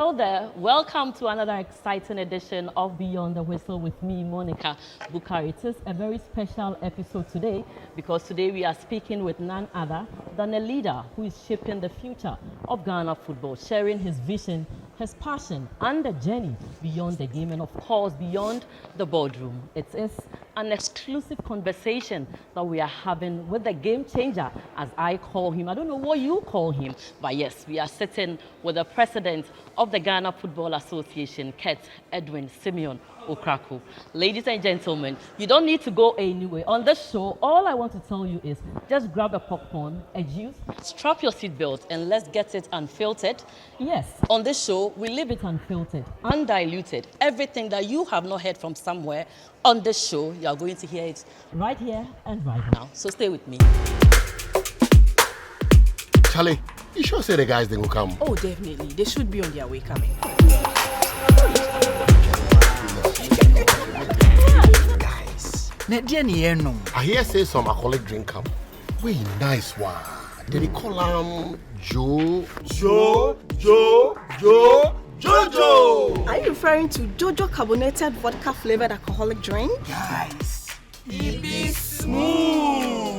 Hello there. Welcome to another exciting edition of Beyond the Whistle with me, Monica Bukari. It is a very special episode today because today we are speaking with none other than a leader who is shaping the future of Ghana football, sharing his vision, his passion, and the journey beyond the game and, of course, beyond the boardroom. It is an exclusive conversation that we are having with the game changer, as I call him. I don't know what you call him, but yes, we are sitting with the president of the Ghana Football Association, Edwin, Simeon, Okraku. Ladies and gentlemen, you don't need to go anywhere. On this show, all I want to tell you is just grab a popcorn, a juice, strap your seatbelt, and let's get it unfiltered. Yes, on this show, we leave it unfiltered, undiluted. Everything that you have not heard from somewhere on this show, you are going to hear it right here and right now. So stay with me. Charlie, you sure say the guys then will come? Oh, definitely. They should be on their way coming. Guys, I hear say some alcoholic drink come. Wait, nice one. Did they call Jojo? are you referring to Jojo carbonated vodka flavored alcoholic drink? Guys, it be smooth.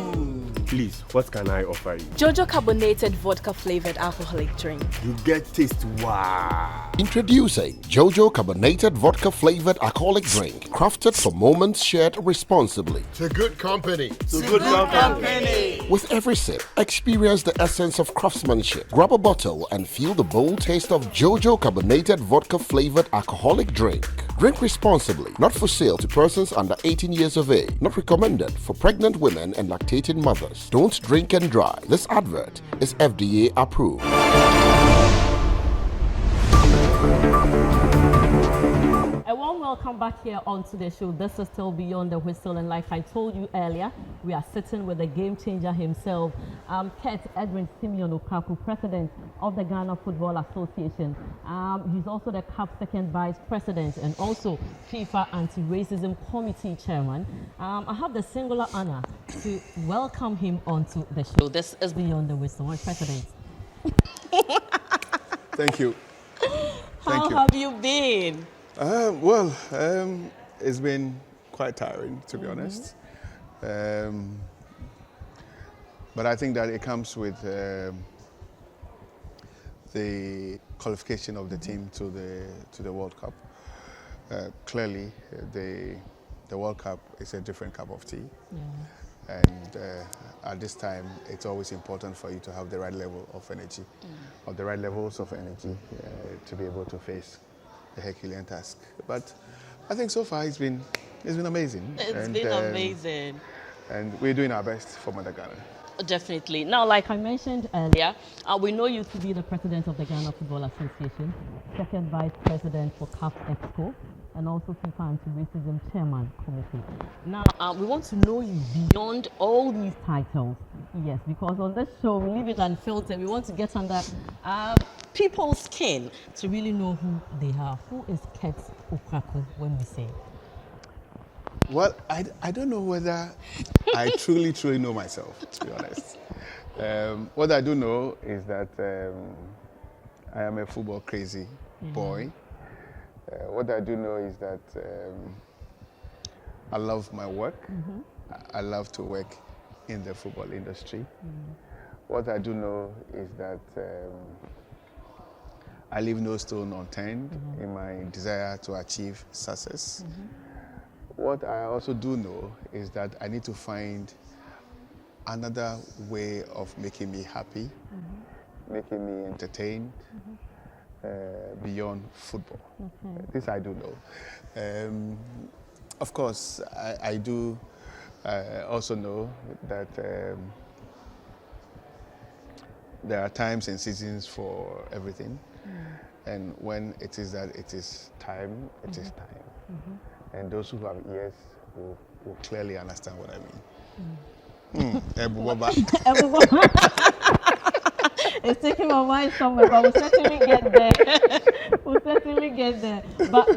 Please, what can I offer you? Jojo carbonated vodka flavored alcoholic drink. You get taste, wow. Introducing Jojo carbonated vodka flavored alcoholic drink, crafted for moments shared responsibly. To good company. So good company. With every sip, experience the essence of craftsmanship. Grab a bottle and feel the bold taste of Jojo carbonated vodka flavored alcoholic drink. Drink responsibly. Not for sale to persons under 18 years of age. Not recommended for pregnant women and lactating mothers. Don't drink and drive. This advert is FDA approved. A warm welcome back here onto the show. This is still Beyond the Whistle, and like I told you earlier, we are sitting with the game changer himself, Edwin Simeon Okraku, president of the Ghana Football Association. He's also the CAF second vice president and also FIFA Anti-Racism Committee chairman. I have the singular honor to welcome him onto the show. This is Beyond the Whistle, my president. Thank you. How have you been? It's been quite tiring, to be honest. But I think that it comes with the qualification of the team to the World Cup. Clearly, the World Cup is a different cup of tea. Yeah. And at this time, it's always important for you to have the right level of energy, or the right levels of energy to be able to face the Herculean task. But I think so far it's been amazing. It's been amazing. And we're doing our best for Mother Ghana. Definitely. Now, like I mentioned earlier, we know you to be the president of the Ghana Football Association, second vice president for CAF Expo, and also FIFA Anti-Racism Chairman Committee. Now, we want to know you beyond all these titles. Yes, because on this show, we leave it unfiltered. We want to get under people's skin to really know who they are. Who is Okraku when we say? Well, I don't know whether I truly know myself, to be honest. What I do know is that I am a football crazy boy. What I do know is that I love my work. I love to work in the football industry. What I do know is that I leave no stone unturned in my desire to achieve success. What I also do know is that I need to find another way of making me happy, making me entertained, beyond football. This I do know. Of course, I do also know that there are times and seasons for everything. And when it is that it is time, it is time. And those who have ears will clearly understand what I mean. It's taking my mind somewhere, but we'll certainly get there. But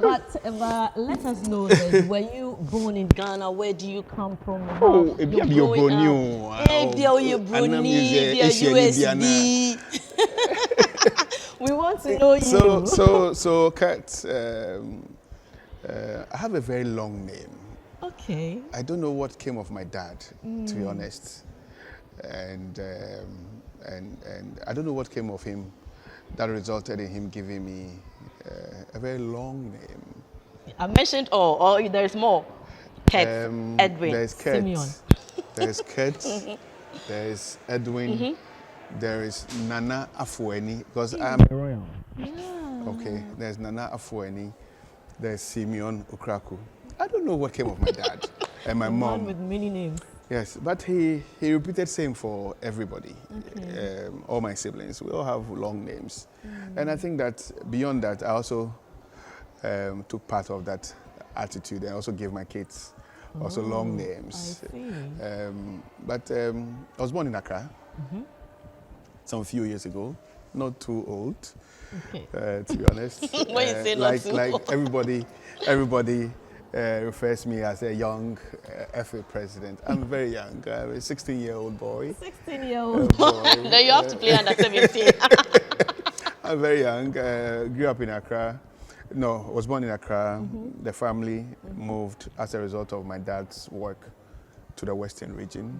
let us know this. Were you born in Ghana? Where do you come from? We want to know you. So Kurt, I have a very long name. Okay. I don't know what came of my dad, to be honest, and I don't know what came of him that resulted in him giving me a very long name. I mentioned all, or there's more. Kurt, Edwin, There's Kurt, Simeon. there's Kurt, there's Edwin, there is Nana Afueni, because I'm royal. Okay, there's Nana Afueni, there's Simeon Okraku. I don't know what came of my dad and my mom. Man with many names. Yes, but he repeated same for everybody. Okay. All my siblings, we all have long names. And I think that beyond that, I also took part of that attitude. I also gave my kids also long names. I see. But I was born in Accra some few years ago, not too old, to be honest. When you say not too like old. everybody refers me as a young FA president. I'm very young. I'm a 16-year-old boy. 16-year-old boy. Then you have to play under 17. I'm very young. Grew up in Accra. No, was born in Accra. The family moved as a result of my dad's work to the Western region.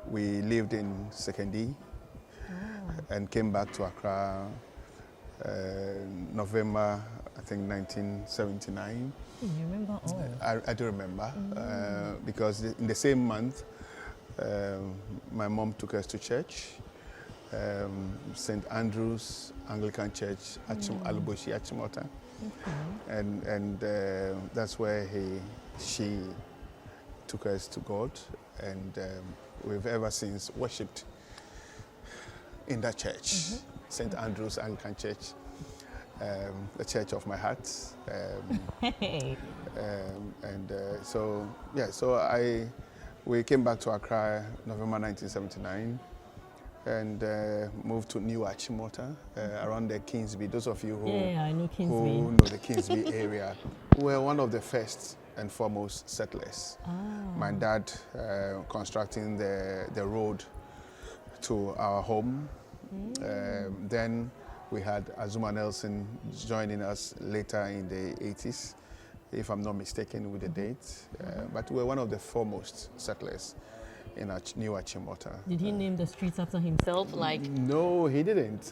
We lived in Sekondi and came back to Accra November, I think 1979. You remember all? I do remember because in the same month, my mom took us to church, St. Andrew's Anglican Church, Aluboshi, Achimota, and that's where she took us to God, and we've ever since worshipped in that church, St. Andrew's Anglican Church. The church of my heart, we came back to Accra November 1979 and moved to New Achimota around the Kingsby. Those of you who I know Kingsby. Who know the Kingsby area, were one of the first and foremost settlers. My dad constructing the road to our home. Then we had Azuma Nelson joining us later in the 80s, if I'm not mistaken with the date. But we were one of the foremost settlers in New Achimota. Did he name the streets after himself? Like No, he didn't.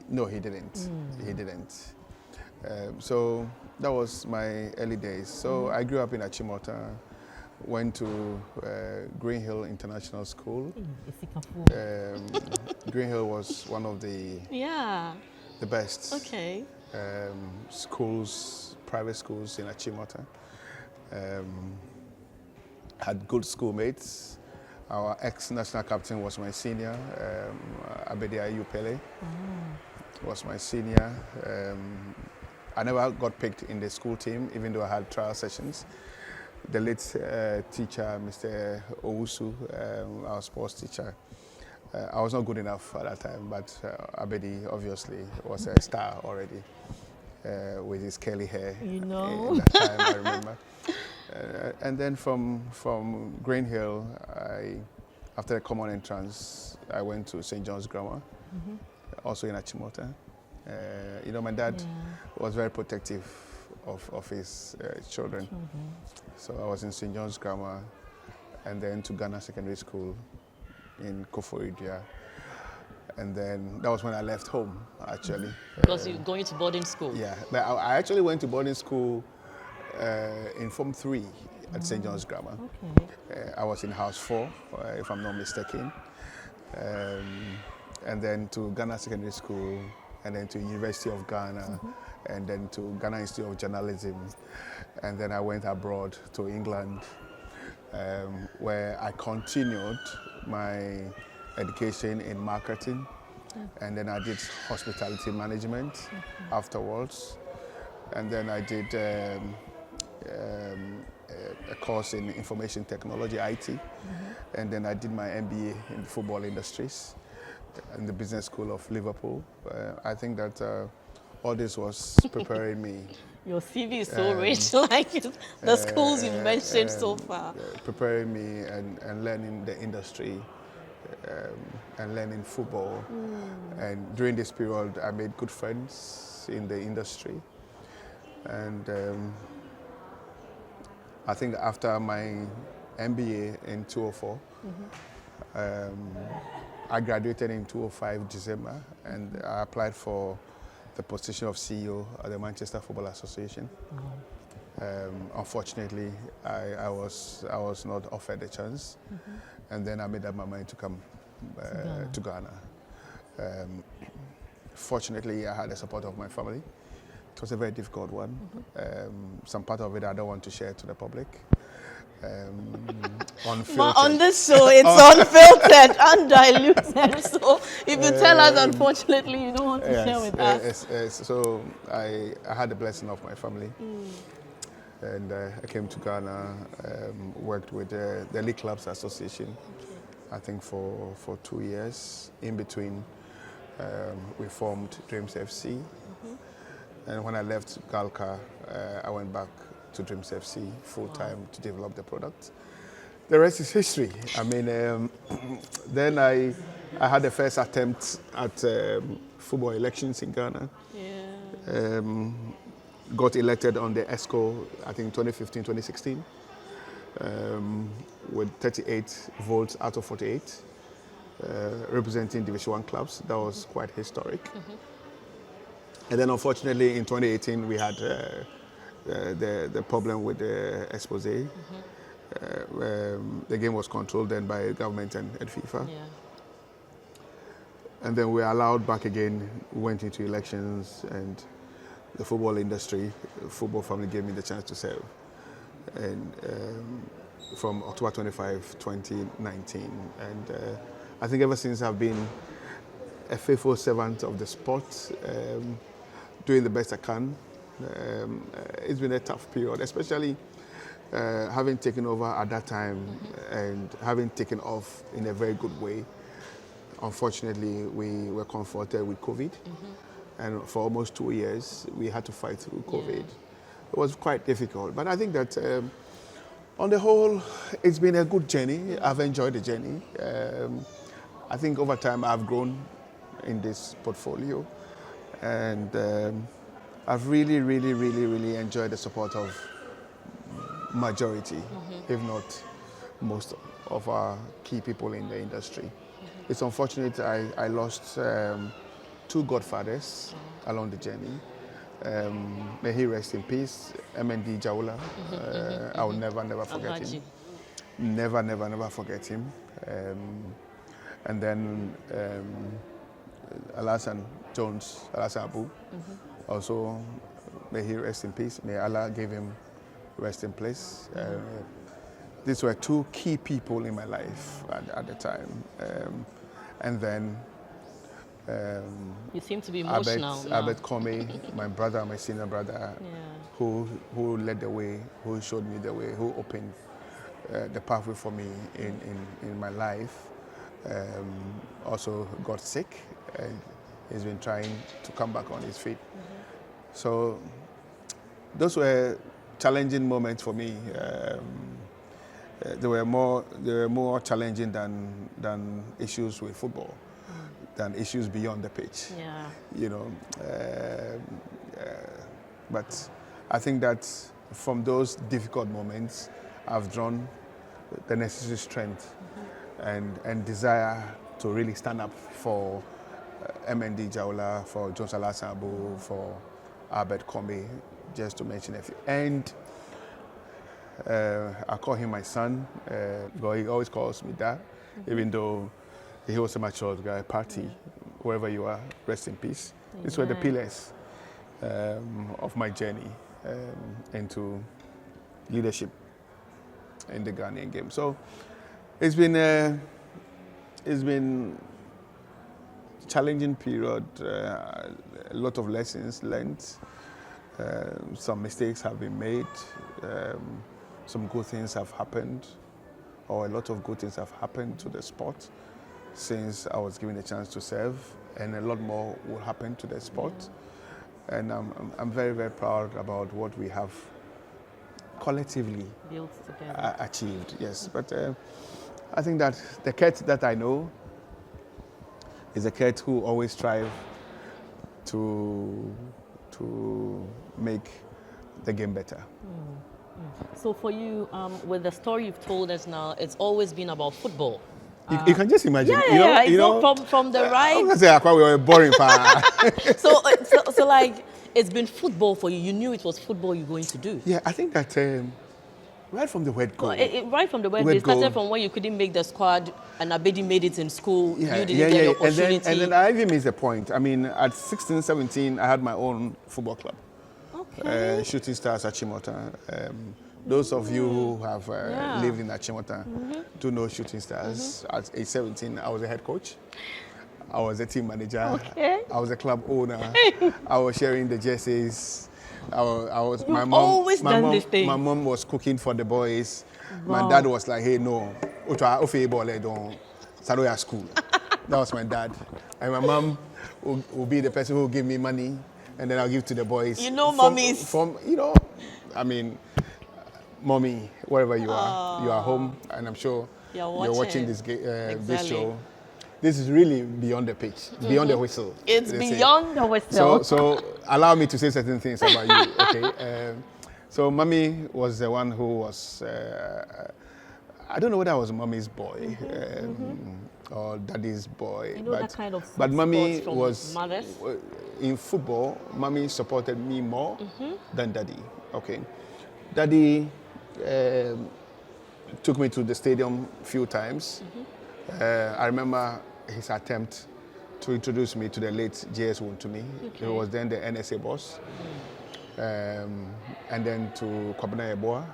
No, he didn't. He didn't. So that was my early days. So I grew up in Achimota. Went to Green Hill International School. Green Hill was one of the best schools, private schools in Achimota. Had good schoolmates. Our ex-national captain was my senior, Abedia Yupele was my senior. I never got picked in the school team, even though I had trial sessions. The late teacher, Mr. Owusu, our sports teacher, I was not good enough at that time, but Abedi obviously was a star already with his curly hair. You know. In that time, I remember. And then from Green Hill, after a common entrance, I went to St. John's Grammar, also in Achimota. My dad was very protective of his children. So I was in St. John's Grammar and then to Ghana Secondary School in Koforidua. And then that was when I left home, actually. Because you were going to boarding school? Yeah, but I actually went to boarding school in Form 3 at St. John's Grammar. Okay. I was in House 4, if I'm not mistaken. And then to Ghana Secondary School, and then to University of Ghana, and then to Ghana Institute of Journalism. And then I went abroad to England, where I continued my education in marketing. And then I did hospitality management afterwards. And then I did a course in information technology, IT. And then I did my MBA in football industries in the business school of Liverpool. I think that all this was preparing me. Your CV is so rich, like the schools you've mentioned so far. Preparing me and learning the industry and learning football. And during this period, I made good friends in the industry. And I think after my MBA in 2004, I graduated in 2005 December, and I applied for the position of CEO at the Manchester Football Association. Unfortunately, I was not offered the chance, and then I made up my mind to come to Ghana. Fortunately, I had the support of my family. It was a very difficult one. Some part of it I don't want to share to the public. Unfiltered. On this show, it's unfiltered, undiluted. So if you tell us, unfortunately, you don't want to share with us. So I had the blessing of my family. And I came to Ghana, worked with the League Clubs Association, I think for 2 years. In between, we formed Dreams FC. And when I left Galka, I went back to Dreams FC full-time to develop the product. The rest is history. I mean, then I had the first attempt at football elections in Ghana. Got elected on the ESCO, I think 2015, 2016, with 38 votes out of 48, representing Division 1 clubs. That was quite historic. And then unfortunately in 2018 we had the problem with the expose. The game was controlled then by government and FIFA. And then we were allowed back again, went into elections, and the football industry, football family gave me the chance to serve. And from October 25, 2019. And I think ever since I've been a faithful servant of the sport, doing the best I can. It's been a tough period, especially having taken over at that time and having taken off in a very good way. Unfortunately, we were confronted with COVID. And for almost 2 years, we had to fight through COVID. It was quite difficult. But I think that on the whole, it's been a good journey. I've enjoyed the journey. I think over time, I've grown in this portfolio. And I've really enjoyed the support of majority, if not most of our key people in the industry. It's unfortunate I lost 2 godfathers along the journey. May he rest in peace. MND Jaula. I will never forget him. Never forget him. And then Alasan Jones, Alasan Abu. Also, may he rest in peace. May Allah give him rest in place. These were 2 key people in my life at the time. And then you seem to be emotional now. Albert Comey, my brother, my senior brother, who led the way, who showed me the way, who opened the pathway for me in my life. Also got sick, and he's been trying to come back on his feet. So those were challenging moments for me. They were more challenging than issues with football, than issues beyond the pitch. You know, but I think that from those difficult moments, I've drawn the necessary strength and desire to really stand up for MND Jaula, for Jones Alasabu, for Albert Comey, just to mention a few. And I call him my son, but he always calls me dad, even though he was a mature guy. Party, wherever you are, rest in peace. These were the pillars of my journey into leadership in the Ghanaian game. So it's been a challenging period, a lot of lessons learned. Some mistakes have been made. Some good things have happened, or a lot of good things have happened to the sport since I was given a chance to serve, and a lot more will happen to the sport. And I'm very proud about what we have collectively built together. Achieved. Yes, but I think that the Kurt that I know is a Kurt who always strive to make the game better. So for you, with the story you've told us now, it's always been about football. You can just imagine. From the I right. was gonna say we were boring. So like, it's been football for you. You knew it was football you're going to do. Yeah, I think that right from the word go. Right from the word, it started from when you couldn't make the squad and Abedi made it in school. Yeah, you didn't get the opportunity. And then I even missed the point. I mean, at 16, 17, I had my own football club. Okay. Shooting Stars Achimota. Those of you who have lived in Achimota do know Shooting Stars. At age 17, I was a head coach. I was a team manager. Okay. I was a club owner. I was sharing the jerseys. You've always done this thing. My mom was cooking for the boys. Wow. My dad was like, hey, no, school. That was my dad. And my mom will be the person who will give me money, and then I'll give to the boys. Mummies. I mean, mommy, wherever you are home, and I'm sure you're watching this show. This is really beyond the pitch, beyond the whistle. It's beyond the whistle. So allow me to say certain things about you, okay? So mommy was the one who was, I don't know whether I was mommy's boy or daddy's boy. That kind of but mommy from was, mothers? in football, mommy supported me more than daddy, okay? Daddy took me to the stadium a few times. I remember his attempt to introduce me to the late J.S. Wontumi. Okay. He was then the NSA boss. And then to Kwabena Yeboah.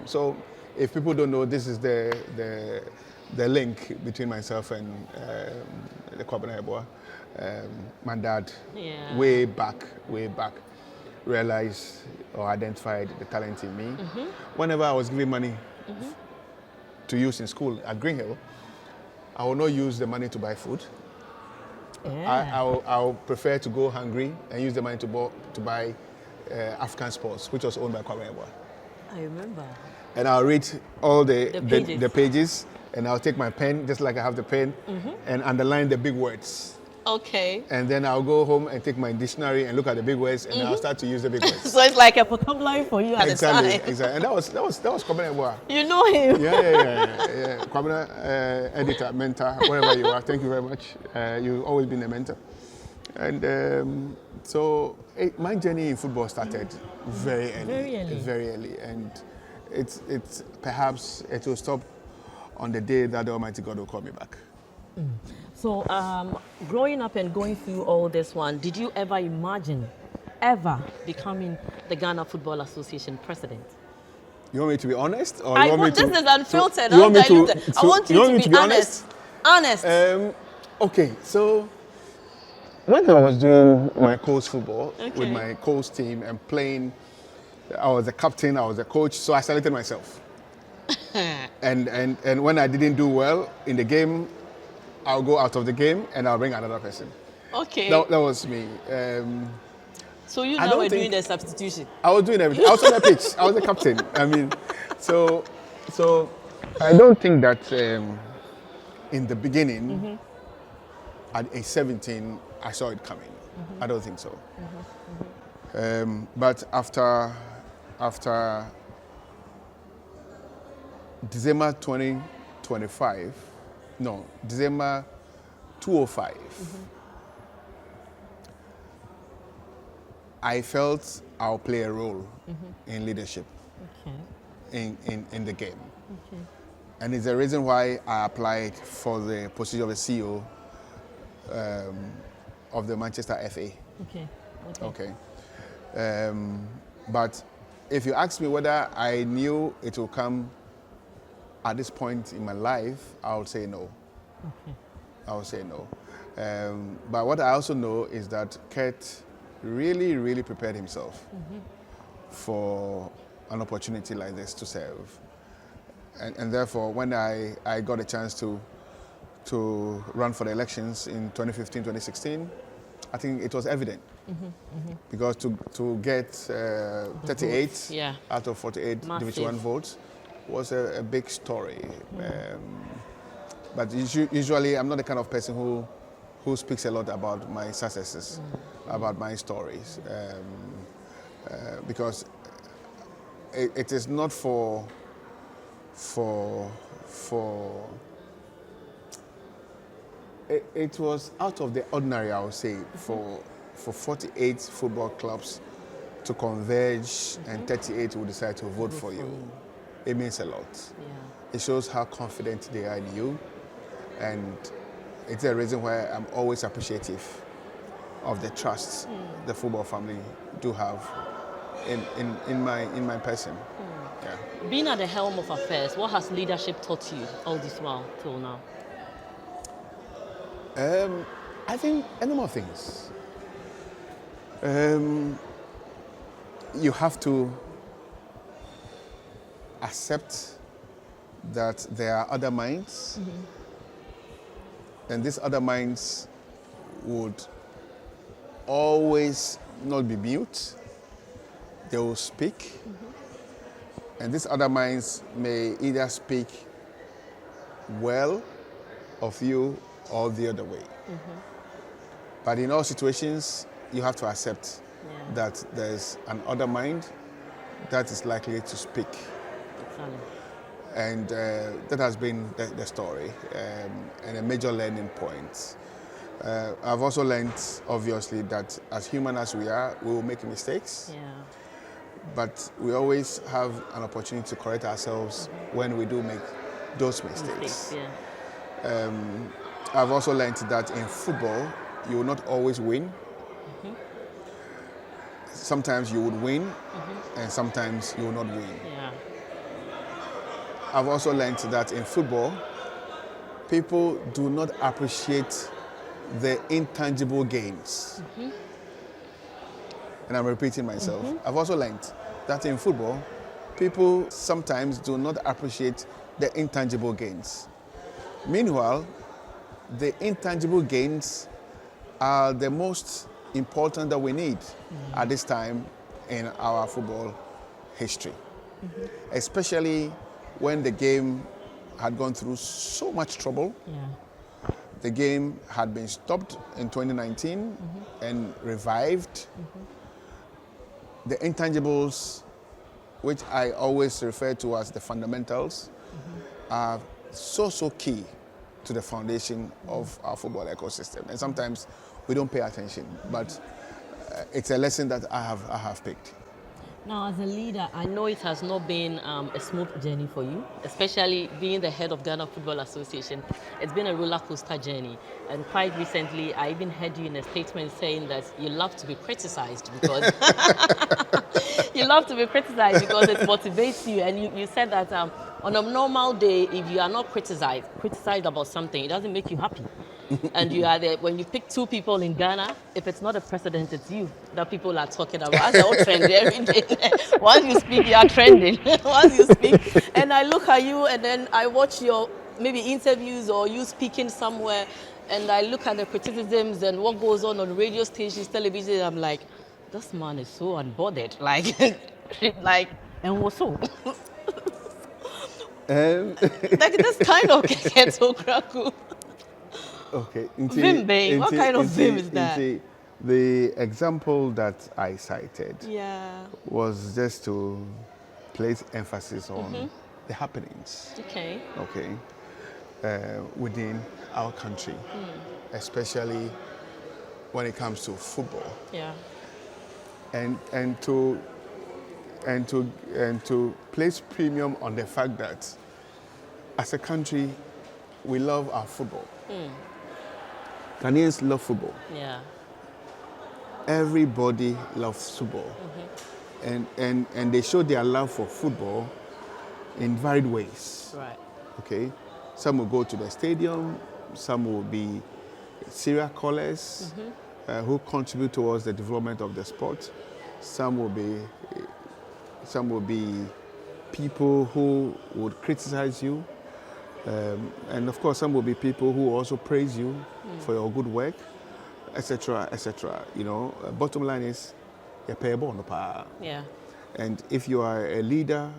So if people don't know, this is the link between myself and the Kwabena Yeboah. My dad, way back, realized or identified the talent in me. Whenever I was giving money to use in school at Green Hill, I will not use the money to buy food. I'll prefer to go hungry and use the money to buy African Sports, which was owned by Kwabena Yeboah. I remember. And I'll read all the pages, and I'll take my pen, just like I have the pen, and underline the big words. Okay. And then I'll go home and take my dictionary and look at the big words, and I'll start to use the big words. So it's like a vocabulary for you at the time. Exactly. And that was Kwabena Yeboah. You know him. Yeah. Kwabena, editor, mentor, wherever you are. Thank you very much. You've always been a mentor. And so my journey in football started very early. And it's perhaps it will stop on the day that the Almighty God will call me back. So growing up and going through all this one, did you ever imagine becoming the Ghana Football Association president? You want me to be honest? Or This is unfiltered, undiluted. I want you to be honest. Honest. Okay, so when I was doing my coach football with my coach team and playing, I was a captain, I was a coach, so I selected myself. and when I didn't do well in the game, I'll go out of the game and I'll bring another person. Okay. That was me. So you now were doing the substitution? I was doing everything. I was on the pitch. I was the captain. I mean, so I don't think that in the beginning, at age 17, I saw it coming. I don't think so. But after December 2005, no, December 2005, I felt I'll play a role in leadership in the game. And it's the reason why I applied for the position of the CEO of the Manchester FA. Okay. But if you ask me whether I knew it will come at this point in my life, I would say no. I would say no. But what I also know is that Kurt really prepared himself for an opportunity like this to serve. And therefore, when I got a chance to run for the elections in 2015, 2016, I think it was evident. Because to get 38 out of 48 Division 1 votes was a big story. But usually I'm not the kind of person who speaks a lot about my successes, about my stories, because it is not for it was out of the ordinary, I would say, for 48 football clubs to converge and 38 will decide to vote for you. It means a lot. Yeah. It shows how confident they are in you, and it's a reason why I'm always appreciative of the trust the football family do have in my person. Yeah. Being at the helm of affairs, what has leadership taught you all this while till now? I think a number of things. You have to accept that there are other minds, and these other minds would always not be mute. They will speak, and these other minds may either speak well of you or the other way. But in all situations, you have to accept that there's an other mind that is likely to speak. Exactly. And that has been the story and a major learning point. I've also learned, obviously, that as human as we are, we will make mistakes. Yeah. But we always have an opportunity to correct ourselves when we do make those mistakes. Yeah. I've also learned that in football, you will not always win. Sometimes you would win, and sometimes you will not win. Yeah. I've also learned that in football, people do not appreciate the intangible gains. And I'm repeating myself. I've also learned that in football, people sometimes do not appreciate the intangible gains. Meanwhile, the intangible gains are the most important that we need at this time in our football history. Especially when the game had gone through so much trouble. Yeah. The game had been stopped in 2019 and revived. The intangibles, which I always refer to as the fundamentals, are so key to the foundation of our football ecosystem. And sometimes we don't pay attention, but it's a lesson that I have picked. Now, as a leader, I know it has not been a smooth journey for you, especially being the head of Ghana Football Association. It's been a roller coaster journey. And quite recently, I even heard you in a statement saying that you love to be criticized because you love to be criticized because it motivates you. And you said that on a normal day, if you are not criticized about something, it doesn't make you happy. And you are there, when you pick two people in Ghana, if it's not a president, it's you that people are talking about. That's all trendy every day. Once you speak, you are trending. Once you speak, and I look at you, and then I watch your maybe interviews or you speaking somewhere, and I look at the criticisms and what goes on radio stations, television, and I'm like, this man is so unbothered. Like, and what's so? Like this kind of gets Okraku. Okay. Vim, what kind of vim is that? The example that I cited was just to place emphasis on the happenings. Okay. Within our country, especially when it comes to football. Yeah. And to place premium on the fact that as a country we love our football. Ghanaians love football. Yeah. Everybody loves football. And they show their love for football in varied ways. Right. Okay? Some will go to the stadium, some will be serial callers who contribute towards the development of the sport. Some will be people who would criticize you. And of course, some will be people who also praise you for your good work, etc., etc. You know, bottom line is, you pay a bond. Yeah. And if you are a leader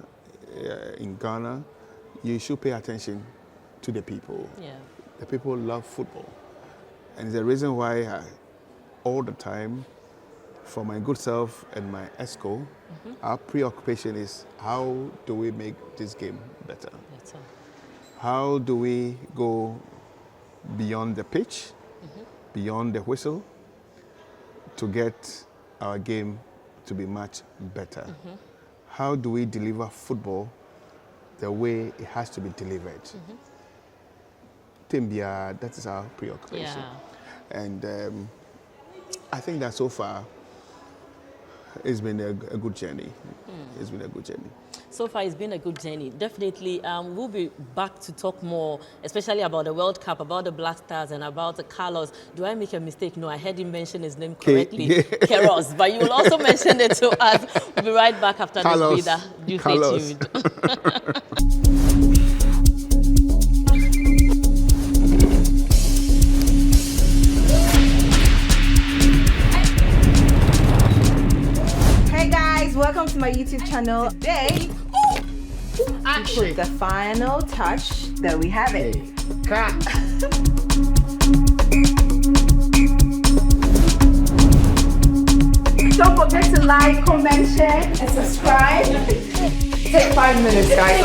in Ghana, you should pay attention to the people. Yeah. The people love football. And it's the reason why all the time, for my good self and my ESCO, our preoccupation is how do we make this game better? How do we go beyond the pitch, beyond the whistle, to get our game to be much better? How do we deliver football the way it has to be delivered? Timbia, that is our preoccupation. Yeah. And I think that so far it's been a good journey. It's been a good journey. So far, it's been a good journey. Definitely, we'll be back to talk more, especially about the World Cup, about the Black Stars, and about the Carlos. Do I make a mistake? No, I heard him mention his name correctly, Keros. But you will also mention it to us. We'll be right back after Carlos. this breather. Do Carlos. stay tuned. Hey guys, welcome to my YouTube channel. Today, we put the final touch. There we have it. Don't forget to like, comment, share, and subscribe. Take 5 minutes, guys.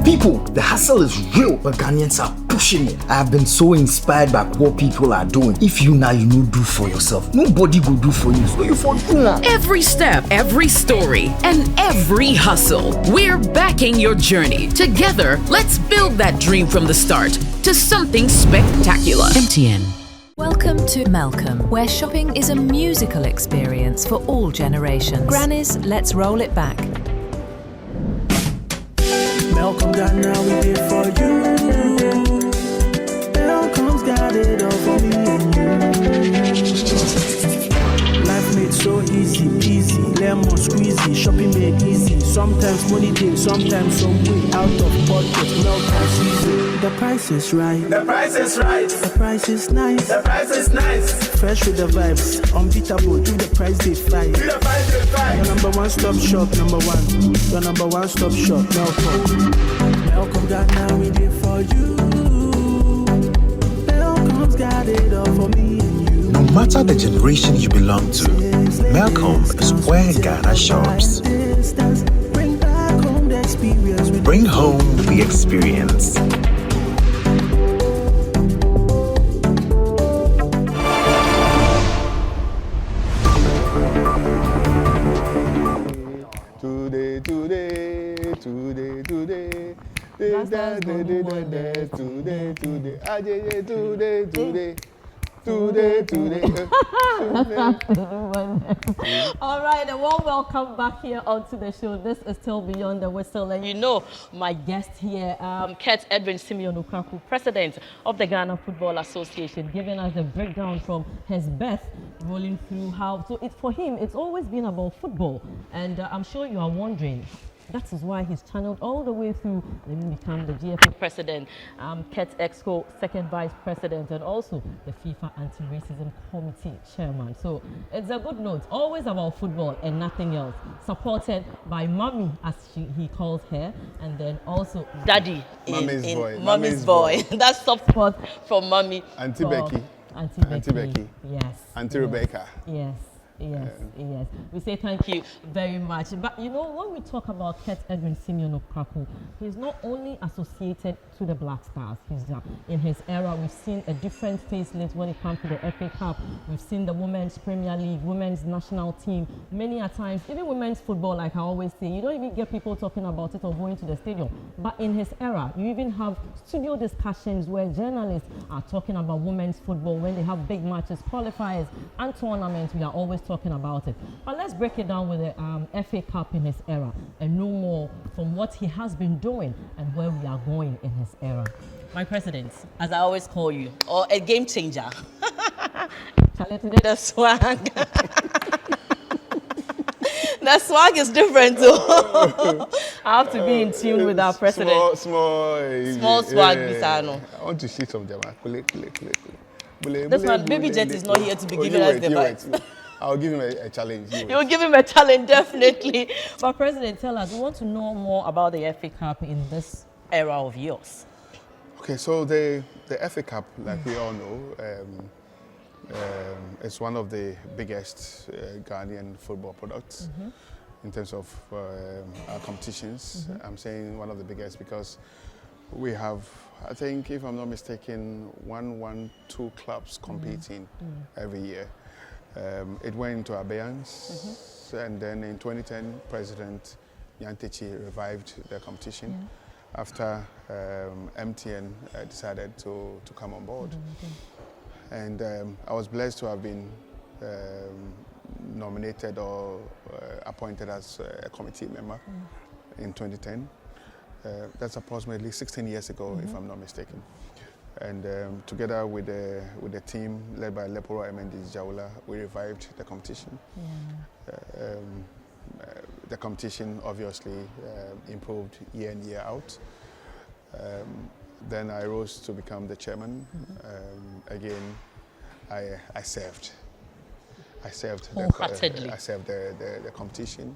People, the hustle is real, but Ghanaians are pushing it. I have been so inspired by what people are doing. If you now you no do for yourself, nobody will do for you. So you for do now. Every step, every story, and every hustle. We're backing your journey. Together, let's build that dream from the start to something spectacular. MTN. Welcome to Malcolm, where shopping is a musical experience for all generations. Grannies, let's roll it back. Malcolm got now we did for you. Malcolm's got it all for me and you. Life made so easy, peasy, lemon squeezy, shopping made easy. Sometimes money day, sometimes some way out of pocket. Malcolm's easy. The price is right. The price is right. The price is nice. The price is nice. Fresh with the vibes, unbeatable. Do the price they fight. Do the price they fight. Your number one stop shop, number one. Your number one stop shop, Malcolm. Malcolm got now we did for you. Malcolm's got it all for me and you. No matter the generation you belong to, Malcolm is where Ghana shops. Bring back home the experience. Bring home the experience. All right, and warm welcome back here onto the show. This is still Beyond the Whistle, and you know my guest here, Edwin Simeon Okraku, president of the Ghana Football Association, giving us a breakdown from his birth, rolling through how. So for him, it's always been about football, and I'm sure you are wondering. That is why he's channeled all the way through and become the GFA president, Ket Exco second vice president, and also the FIFA Anti-Racism Committee chairman. So it's a good note, always about football and nothing else. Supported by Mommy, as he calls her, and then also Daddy. Mommy's boy. That's support from Mommy. Auntie Becky. Auntie Becky. Yes. Auntie Rebecca. Yes. Yes. We say thank you very much. But you know, when we talk about Ket Edwin Simeon Okraku, he's not only associated to the Black Stars. He's in his era, we've seen a different facelift when it comes to the FA Cup. We've seen the Women's Premier League, Women's National Team. Many a times, even women's football, like I always say, you don't even get people talking about it or going to the stadium. But in his era, you even have studio discussions where journalists are talking about women's football when they have big matches, qualifiers, and tournaments. We are always talking about it. But let's break it down with the FA Cup in his era and know more from what he has been doing and where we are going in his era. My president, as I always call you, or a game changer. The swag. The swag is different too. I have to be in tune with our president. Small swag, Bisano. I want to see some of them. This one, Baby Jet is not here to be giving us the vibes. I'll give him a challenge. You'll give him a challenge, definitely. But President, tell us, we want to know more about the FA Cup in this era of yours. Okay, so the FA Cup, like we all know, it's one of the biggest Ghanaian football products in terms of our competitions. I'm saying one of the biggest because we have, I think, if I'm not mistaken, 2 clubs competing every year. It went into abeyance, and then in 2010, President Nyantechi revived the competition after MTN decided to come on board. And I was blessed to have been nominated or appointed as a committee member in 2010. That's approximately 16 years ago, if I'm not mistaken. And together with the team led by Leporo MND Jaula, we revived the competition. The competition obviously improved year in, year out. Then I rose to become the chairman. Again, I served. I served the competition.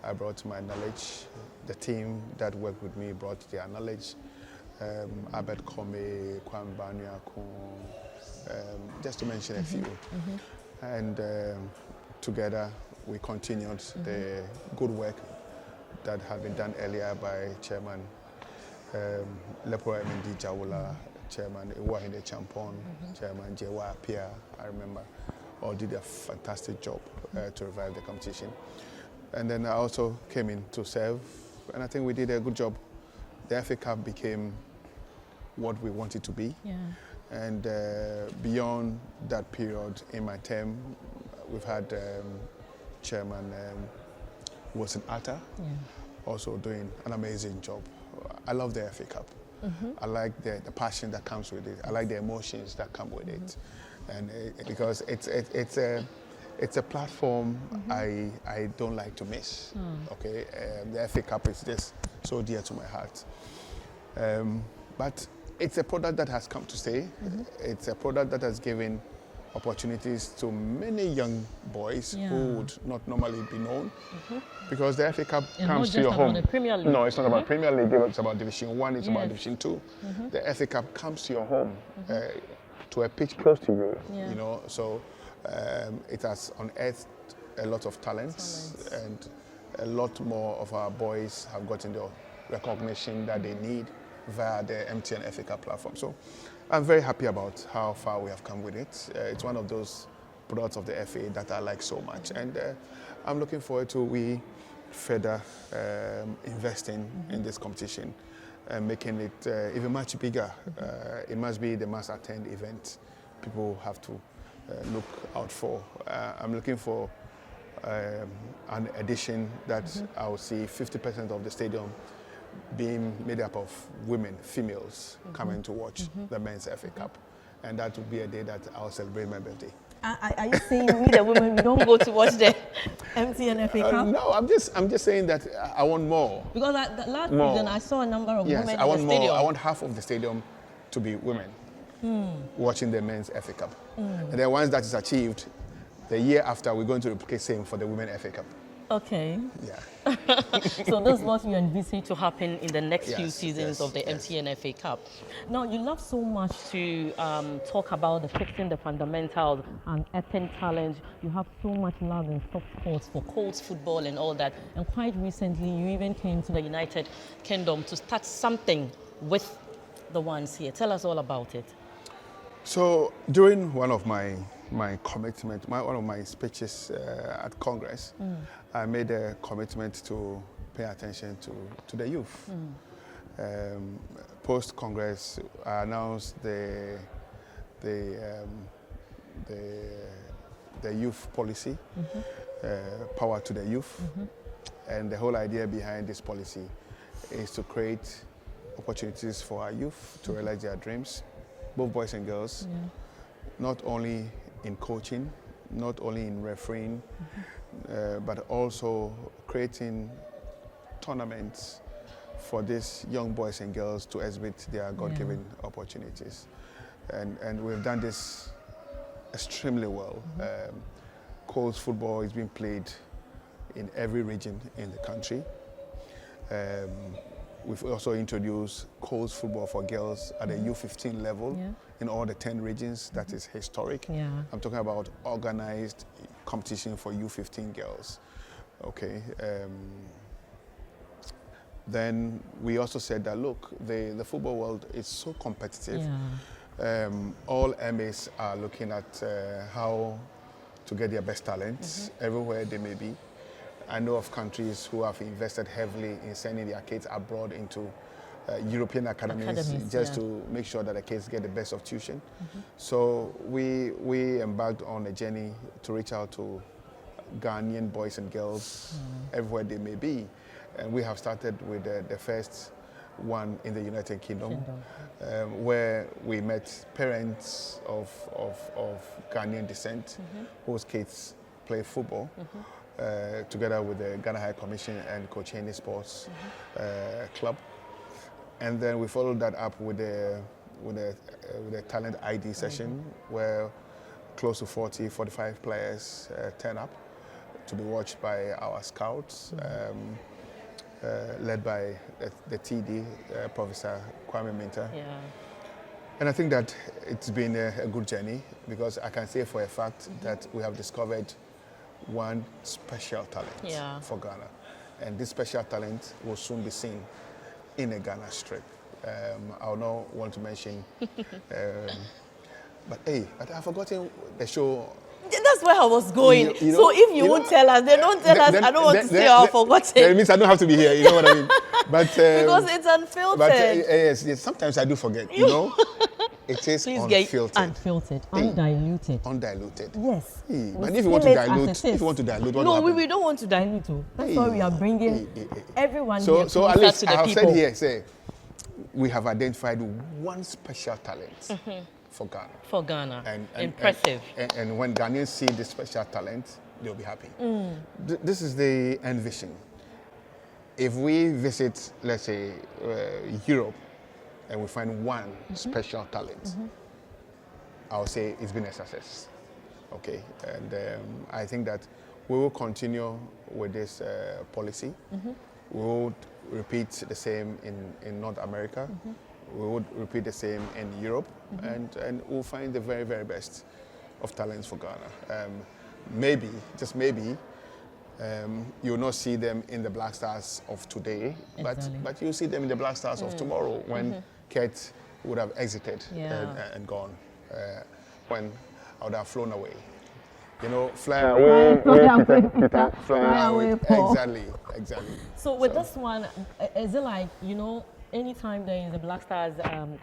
I brought my knowledge. The team that worked with me brought their knowledge. Abed Kome, Kwambaniako, just to mention a few. And together we continued the good work that had been done earlier by Chairman Lepro MND Jawula, Chairman Iwahinde Champon, Chairman Jewa Apia, I remember, all did a fantastic job to revive the competition. And then I also came in to serve, and I think we did a good job. The FA Cup became what we wanted to be. And beyond that period, in my term, we've had Chairman Wilson Atta, also doing an amazing job. I love the FA Cup. I like the passion that comes with it. I like the emotions that come with it. And because it's a platform I don't like to miss. Okay, the FA Cup is just so dear to my heart. But it's a product that has come to stay. It's a product that has given opportunities to many young boys who would not normally be known, because the FA Cup comes to your home. No, it's not about Premier League. It's about Division 1. It's about Division 2. The FA Cup comes to your home, to a pitch close to you. You know, so it has unearthed a lot of talents, and a lot more of our boys have gotten the recognition that they need via the MTN FA Cup platform. So I'm very happy about how far we have come with it. It's one of those products of the FA that I like so much, and I'm looking forward to we further investing in this competition and making it even much bigger. It must be the must attend event people have to look out for. I'm looking for an edition that I will see 50% of the stadium being made up of women, females, coming to watch the men's FA Cup. And that would be a day that I'll celebrate my birthday. Are you saying we the women, we don't go to watch the MTN FA Cup? No, I'm just saying that I want more. Because last season I saw a number of women in the stadium. More. I want half of the stadium to be women watching the men's FA Cup. And then once that is achieved, the year after we're going to replicate same for the women FA Cup. Okay. Yeah. So this is what you envisage to happen in the next few seasons of the MTN FA Cup. Now, you love so much to talk about the fixing the fundamentals and epic talent. You have so much love and soft spots for Colts football and all that. And quite recently, you even came to the United Kingdom to start something with the ones here. Tell us all about it. So during one of my commitment, one of my speeches at Congress, I made a commitment to pay attention to the youth. Post-Congress, I announced the youth policy, power to the youth, and the whole idea behind this policy is to create opportunities for our youth to realize their dreams, both boys and girls, not only in coaching, not only in refereeing, but also creating tournaments for these young boys and girls to exhibit their God-given opportunities. and we've done this extremely well. Coles football is being played in every region in the country. We've also introduced Coles football for girls at the U15 level in all the 10 regions. That is historic. I'm talking about organized competition for U15 girls. Okay. Then we also said that, look, the football world is so competitive. All MAs are looking at how to get their best talents everywhere they may be. I know of countries who have invested heavily in sending their kids abroad into European academies just to make sure that the kids get the best of tuition. So we embarked on a journey to reach out to Ghanaian boys and girls everywhere they may be. And we have started with the first one in the United Kingdom, where we met parents of Ghanaian descent whose kids play football. Together with the Ghana High Commission and Coach Henry Sports Club. And then we followed that up with a talent ID session where close to 45 players turn up to be watched by our scouts, led by the TD, Professor Kwame Minta. And I think that it's been a good journey, because I can say for a fact that we have discovered one special talent for Ghana. And this special talent will soon be seen in a Ghana strip. I'll not want to mention, but I've forgotten the show. That's where I was going. You know, so if you won't tell us, then don't tell us. I don't want to say I've forgotten. It means I don't have to be here, you know what I mean? But, because it's unfiltered. But yes, sometimes I do forget, you know? It is unfiltered. Unfiltered, undiluted. Undiluted. Yes. But if you want to dilute, no, we don't want to dilute. That's why we are bringing everyone here. So at least I have said here, say, we have identified one special talent for Ghana. For Ghana. And impressive. And when Ghanaians see this special talent, they'll be happy. This is the end vision. If we visit, let's say, Europe, and we find one special talent, I'll say it's been a success. Okay, and I think that we will continue with this policy. We will repeat the same in North America. We would repeat the same in Europe, and we'll find the very, very best of talents for Ghana. Maybe, just maybe, you'll not see them in the Black Stars of today, but you'll see them in the Black Stars of tomorrow, when Kate would have exited and gone, when I would have flown away. You know, fly away, Peter, fly away. Exactly. So with this one, is it like, you know, anytime there is a Black Stars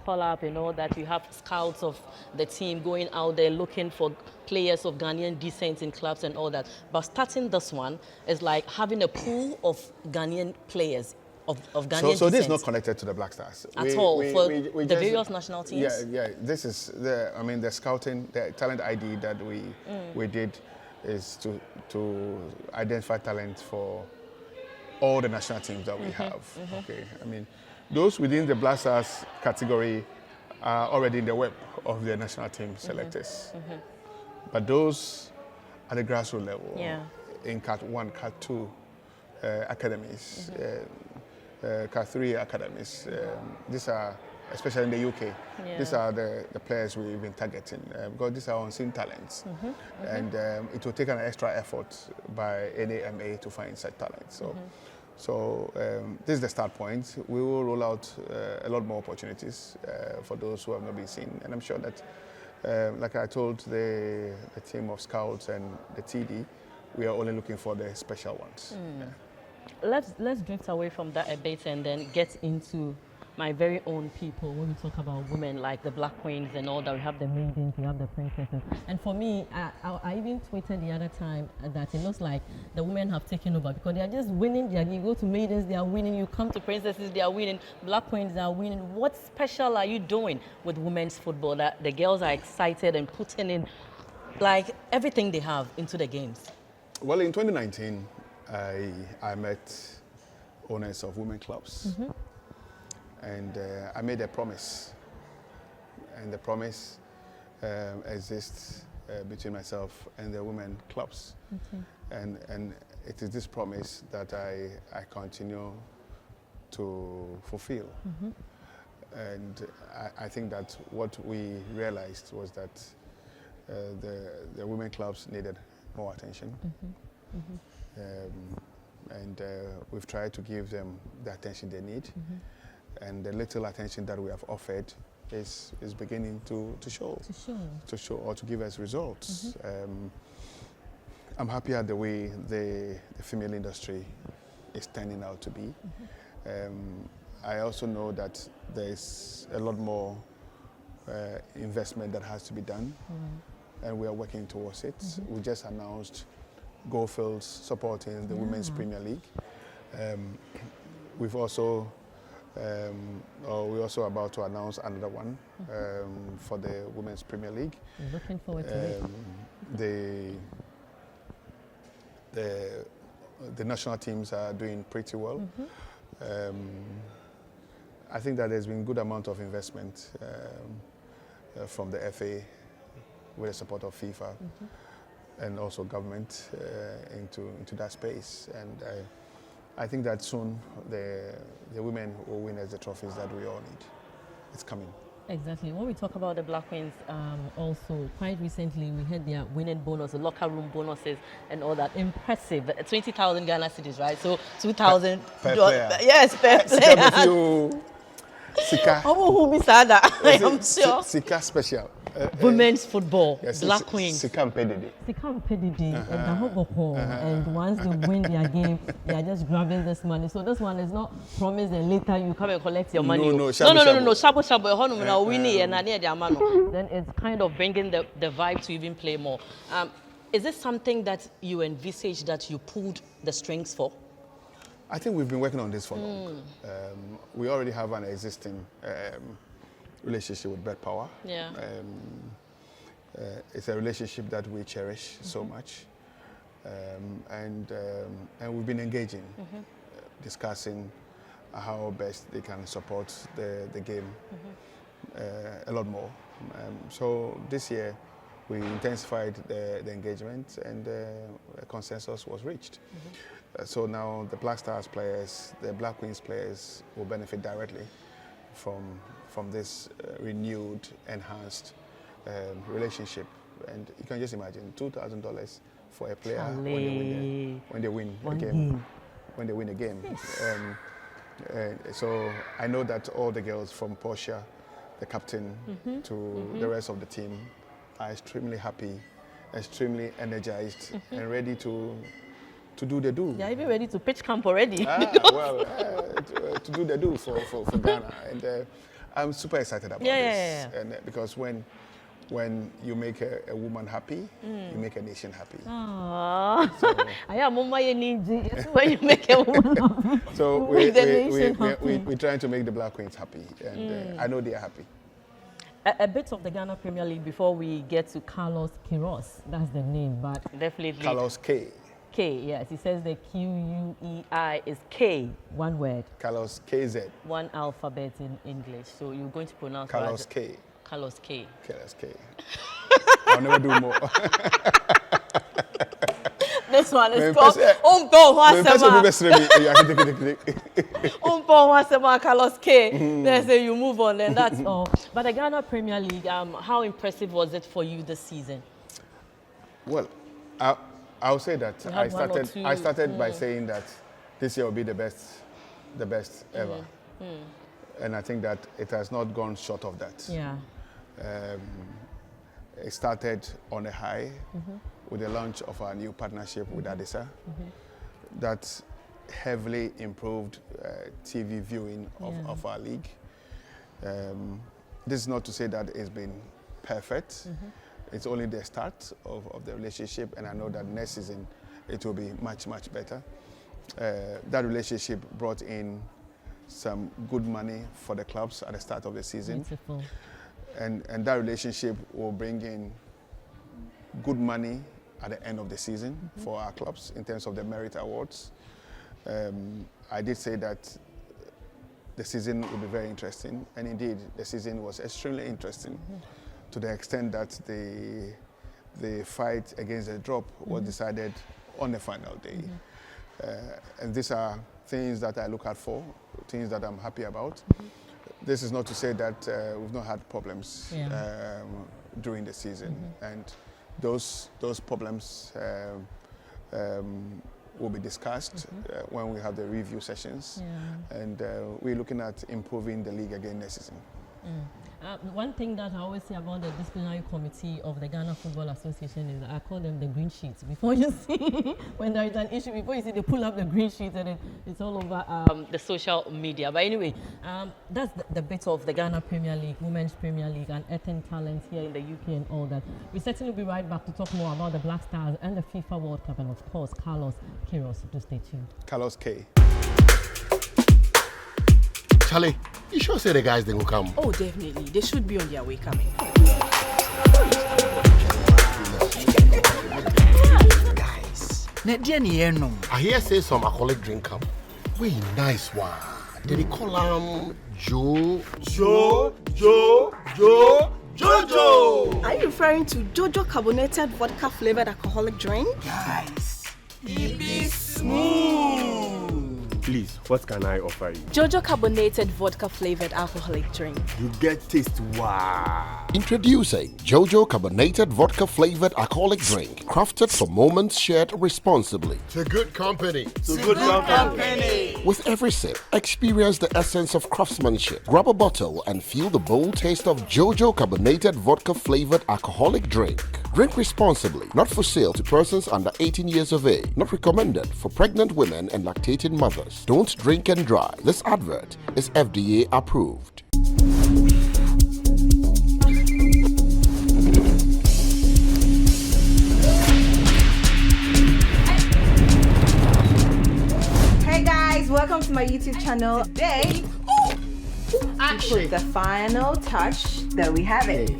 call up, you know, that you have scouts of the team going out there looking for players of Ghanaian descent in clubs and all that. But starting this one is like having a pool of Ghanaian players of Ghanaian descent. So this is not connected to the Black Stars at all for the various national teams. Yeah. This is the scouting, the talent ID that we did is to identify talent for all the national teams that we have. Okay, I mean, those within the Black Stars category are already in the web of the national team selectors. But those at the grassroots level, in Cat 1, Cat 2 academies, Cat 3 academies, these are, especially in the UK, these are the players we've been targeting, because these are unseen talents. And it will take an extra effort by any MA to find such talents. So this is the start point. We will roll out a lot more opportunities for those who have not been seen. And I'm sure that, like I told the team of scouts and the TD, we are only looking for the special ones. Let's drift away from that a bit and then get into my very own people when we talk about women, like the Black Queens and all that. We have the maidens, we have the princesses. And for me, I even tweeted the other time that it looks like the women have taken over, because they are just winning. You go to maidens, they are winning. You come to princesses, they are winning. Black Queens, they are winning. What special are you doing with women's football that the girls are excited and putting in like everything they have into the games? Well, in 2019, I met owners of women clubs. And I made a promise and the promise exists between myself and the women clubs. Okay. And it is this promise that I continue to fulfill. And I think that what we realized was that the women clubs needed more attention. And we've tried to give them the attention they need. And the little attention that we have offered is beginning to show or to give us results. I'm happy at the way the female industry is turning out to be. I also know that there's a lot more investment that has to be done, and we are working towards it. We just announced Goldfields supporting the Women's Premier League. We're also about to announce another one for the Women's Premier League. We're looking forward to it. The national teams are doing pretty well. I think that there's been good amount of investment from the FA with the support of FIFA and also government into that space. And I think that soon the women will win as the trophies that we all need. It's coming. Exactly. When we talk about the Black Queens, also quite recently we had their winning bonus, the locker room bonuses and all that. Impressive. 20,000 Ghana cedis, right? So 2,000 per player. Yes, per player. Sika. I'm sure. Sika special. Women's football, yes, Black Queens. Sika Mpedede. And once they win their game, they are just grabbing this money. So this one is not promised and later you come and collect your money. No. Shabu. Then it's kind of bringing the vibe to even play more. Is this something that you envisage that you pulled the strings for? I think we've been working on this for long. We already have an existing relationship with Bed Power. Yeah. It's a relationship that we cherish so much, and we've been engaging, discussing how best they can support the game a lot more. So this year we intensified the engagement and a consensus was reached. So now the Black Stars players, the Black Queens players will benefit directly from this renewed, enhanced relationship. And you can just imagine $2,000 for a player when they win a game. When they win a game. So I know that all the girls from Portia, the captain, to the rest of the team are extremely happy, extremely energized, and ready to do the do. They're even ready to pitch camp already. To do the do for Ghana. And I'm super excited about this. And because when you make a woman happy, you make a nation happy. When you make a woman happy, so we're trying to make the Black Queens happy. And I know they are happy. A bit of the Ghana Premier League before we get to Carlos Queiroz. That's the name, but definitely. Carlos K. K, yes. He says the Q-U-E-I is K, one word. Carlos KZ. One alphabet in English. So you're going to pronounce Carlos K. Carlos K. Carlos K. I'll never do more. This one is called Carlos K. Let's say you move on, then that's all. But the Ghana Premier League, how impressive was it for you this season? Well, I'll say that I started by saying that this year will be the best ever. And I think that it has not gone short of that. Yeah. It started on a high with the launch of our new partnership with Adisa. That heavily improved TV viewing of our league. This is not to say that it's been perfect. It's only the start of the relationship, and I know that next season it will be much, much better. That relationship brought in some good money for the clubs at the start of the season. Beautiful. And that relationship will bring in good money at the end of the season for our clubs in terms of the merit awards. I did say that the season will be very interesting. And indeed, the season was extremely interesting to the extent that the fight against the drop was decided on the final day. And these are things that I look out for, things that I'm happy about. This is not to say that we've not had problems during the season, and those problems will be discussed when we have the review sessions, and we're looking at improving the league again next season. One thing that I always say about the disciplinary committee of the Ghana Football Association is that I call them the green sheets. Before you see, when there is an issue, before you see, they pull up the green sheets and it's all over the social media. But anyway, that's the bit of the Ghana Premier League, Women's Premier League, and earthing talent here in the UK and all that. We'll certainly be right back to talk more about the Black Stars and the FIFA World Cup, and of course, Carlos Queiroz. Do stay tuned. Carlos K. Charlie, you sure say the guys they will come? Oh, definitely. They should be on their way coming. Guys, I hear say some alcoholic drink come. Way nice one. Did they call Jojo? Are you referring to Jojo carbonated vodka flavored alcoholic drink? Guys, it be smooth. Please, what can I offer you? Jojo carbonated vodka flavored alcoholic drink. You get taste, wow. Introducing Jojo carbonated vodka flavored alcoholic drink, crafted for moments shared responsibly. To good company. To good company. With every sip, experience the essence of craftsmanship. Grab a bottle and feel the bold taste of Jojo carbonated vodka flavored alcoholic drink. Drink responsibly. Not for sale to persons under 18 years of age. Not recommended for pregnant women and lactating mothers. Don't drink and drive. This advert is FDA approved. Hey guys, welcome to my YouTube channel. Today, Action. the final touch. There we have it.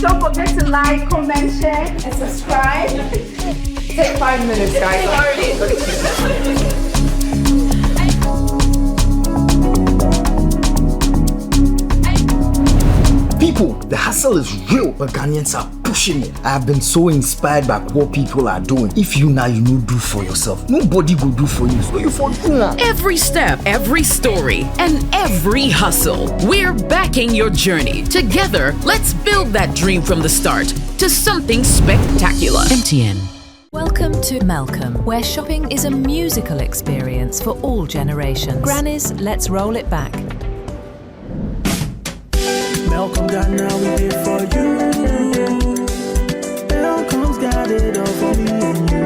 Don't forget to like, comment, share, and subscribe. Take 5 minutes, guys. People, the hustle is real, but Ghanaians are pushing it. I have been so inspired by what people are doing. If you now you know do for yourself, nobody will do for you. So you for do now. Every step, every story, and every hustle. We're backing your journey. Together, let's build that dream from the start to something spectacular. MTN. Welcome to Malcolm, where shopping is a musical experience for all generations. Grannies, let's roll it back. Malcolm got now we did for you. Malcolm's got it all for me and you.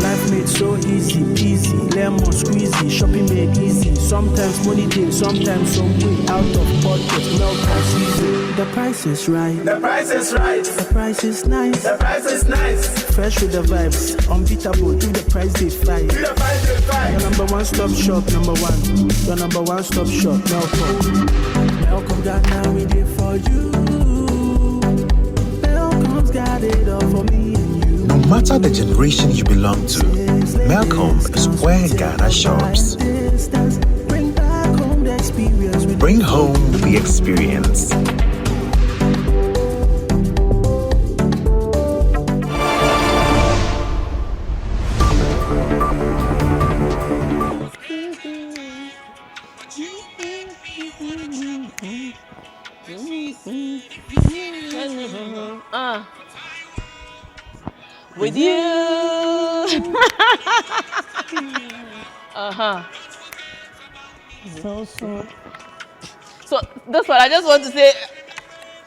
Life made so easy, peasy, lemon squeezy, shopping made easy. Sometimes money day, sometimes some way out of pocket. Malcolm's easy. The price is right. The price is right. The price is nice. The price is nice. Fresh with the vibes, unbeatable. If the price they fight. The price is right. Your number one stop shop, number one. Your number one stop shop, Malcolm. Malcolm got now we did for you. Malcolm's got it all for me and you. No matter the generation you belong to, Malcolm is where Ghana shops. Bring home the experience. With you. So that's what I just want to say.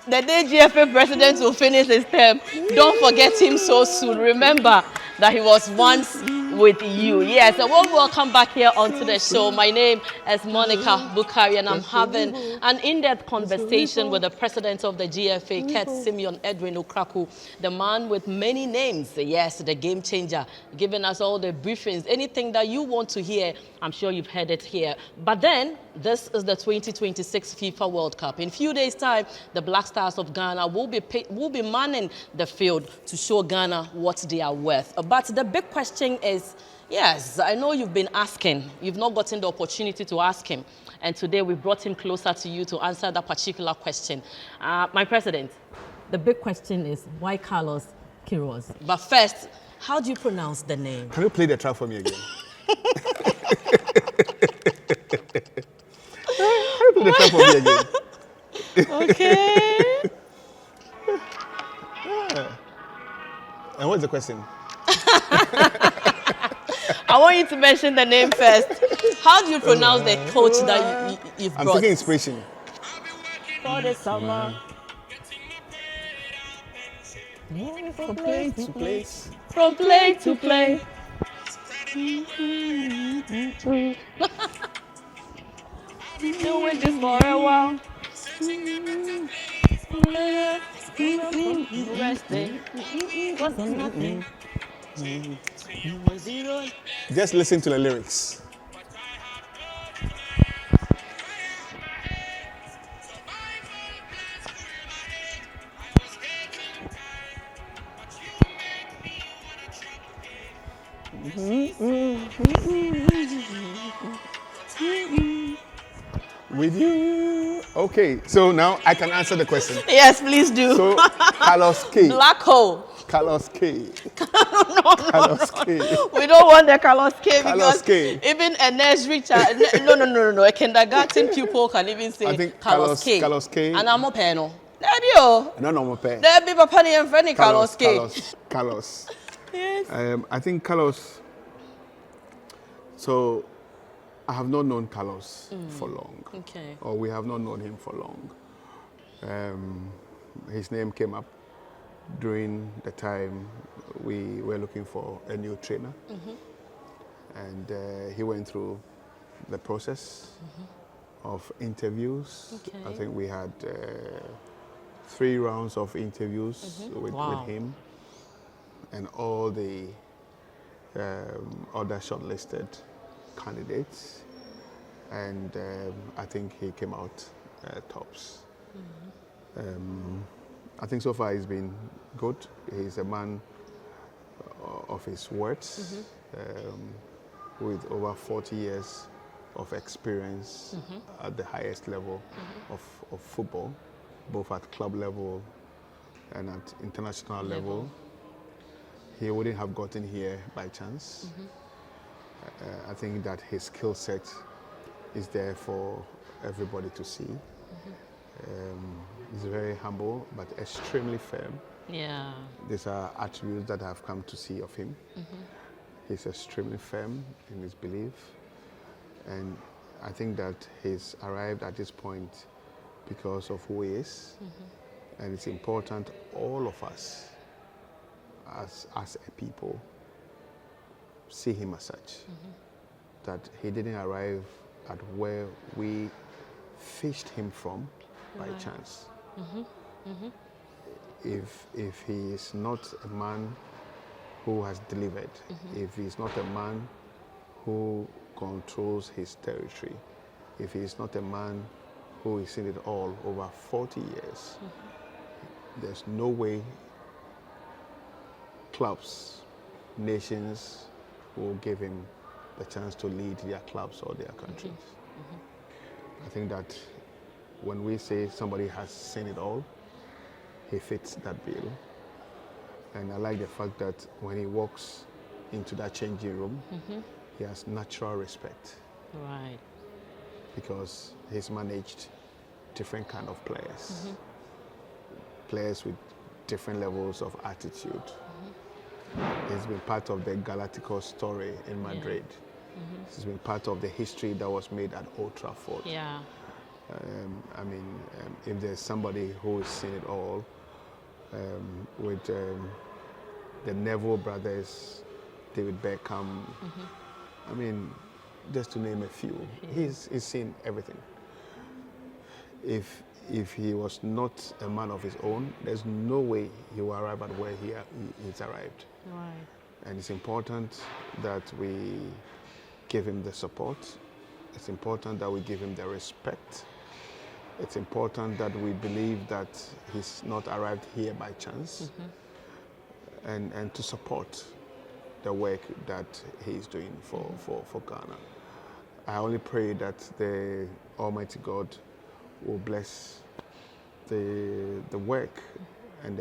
The day GFA president will finish his term, don't forget him so soon. Remember that he was once with you. Yes, and welcome back here onto the show. My name is Monica Bukari, and I'm having an in-depth conversation with the president of the GFA, Simeon, Edwin Okraku, the man with many names. Yes, the game changer, giving us all the briefings. Anything that you want to hear, I'm sure you've heard it here. But then, This is the 2026 FIFA World Cup. In a few days' time, the Black Stars of Ghana will be manning the field to show Ghana what they are worth. But the big question is, yes, I know you've been asking. You've not gotten the opportunity to ask him. And today we brought him closer to you to answer that particular question. My president, the big question is, why Carlos Queiroz? But first, how do you pronounce the name? Can you play the track for me again? Can you play the track for me again? Okay. And what's the question? I want you to mention the name first. How do you pronounce the coach that you've brought? I'm taking inspiration. For the summer. From place to place. From play to play. Doing this for a while. Resting. Wasn't nothing. Just listen to the lyrics. With you. Okay, so now I can answer the question. Yes, please do. So, Carlos K. Black hole. Carlos K. No. Carlos K. We don't want the Carlos K Carlos because K. even a nursery child, no. A kindergarten pupil can even say I think Carlos K. Carlos K. And I'm a panel. There be oh. No, I'm a pen. There be Papa and Fanny Carlos K. Carlos. Yes. I think Carlos. So, I have not known Carlos for long. Okay. Or we have not known him for long. His name came up during the time we were looking for a new trainer. And he went through the process of interviews. Okay. I think we had 3 rounds of interviews with him and all the other shortlisted candidates. And I think he came out tops. I think so far he's been good. He's a man of his words, with over 40 years of experience at the highest level of football, both at club level and at international level. He wouldn't have gotten here by chance. I think that his skill set is there for everybody to see. He's very humble, but extremely firm. Yeah. These are attributes that I've come to see of him. He's extremely firm in his belief. And I think that he's arrived at this point because of who he is. And it's important all of us, as a people, see him as such. That he didn't arrive at where we fished him from by chance. If he is not a man who has delivered, if he is not a man who controls his territory, if he is not a man who has seen it all over 40 years, there's no way clubs, nations will give him the chance to lead their clubs or their countries. I think that when we say somebody has seen it all, he fits that bill. And I like the fact that when he walks into that changing room, he has natural respect. Right. Because he's managed different kind of players. Players with different levels of attitude. He's been part of the Galacticos story in Madrid. He's been part of the history that was made at Old Trafford. Yeah. If there's somebody who's seen it all, with the Neville brothers, David Beckham, just to name a few, he's seen everything. If he was not a man of his own, there's no way he will arrive at where he's arrived. Right. And it's important that we give him the support It's important that we give him the respect. It's important that we believe that he's not arrived here by chance, and to support the work that he's doing for Ghana. I only pray that the Almighty God will bless the work and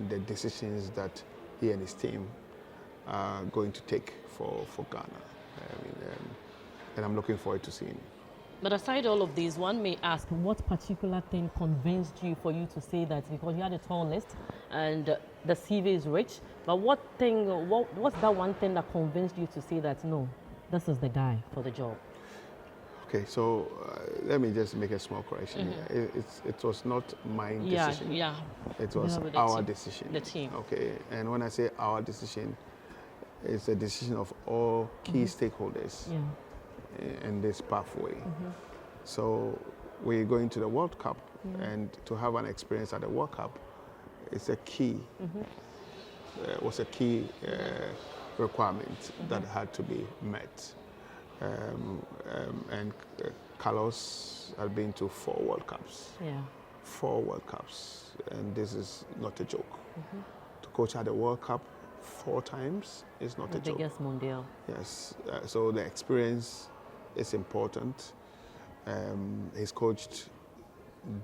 the decisions that he and his team are going to take for Ghana. And I'm looking forward to seeing. But aside all of these, one may ask, what particular thing convinced you for you to say that? Because you had a tall list and the CV is rich, but what's that one thing that convinced you to say that, no, this is the guy for the job? Okay, so let me just make a small correction here. It was not my decision. Yeah. It was our decision. The team. Okay, and when I say our decision, it's a decision of all key stakeholders in this pathway. So we're going to the World Cup, and to have an experience at the World Cup is a key, was a key requirement that had to be met. And Carlos had been to 4 World Cups. 4 World Cups, and this is not a joke. To coach at the World Cup 4 times is not a joke. The biggest Mondial. Yes, so the experience is important. He's coached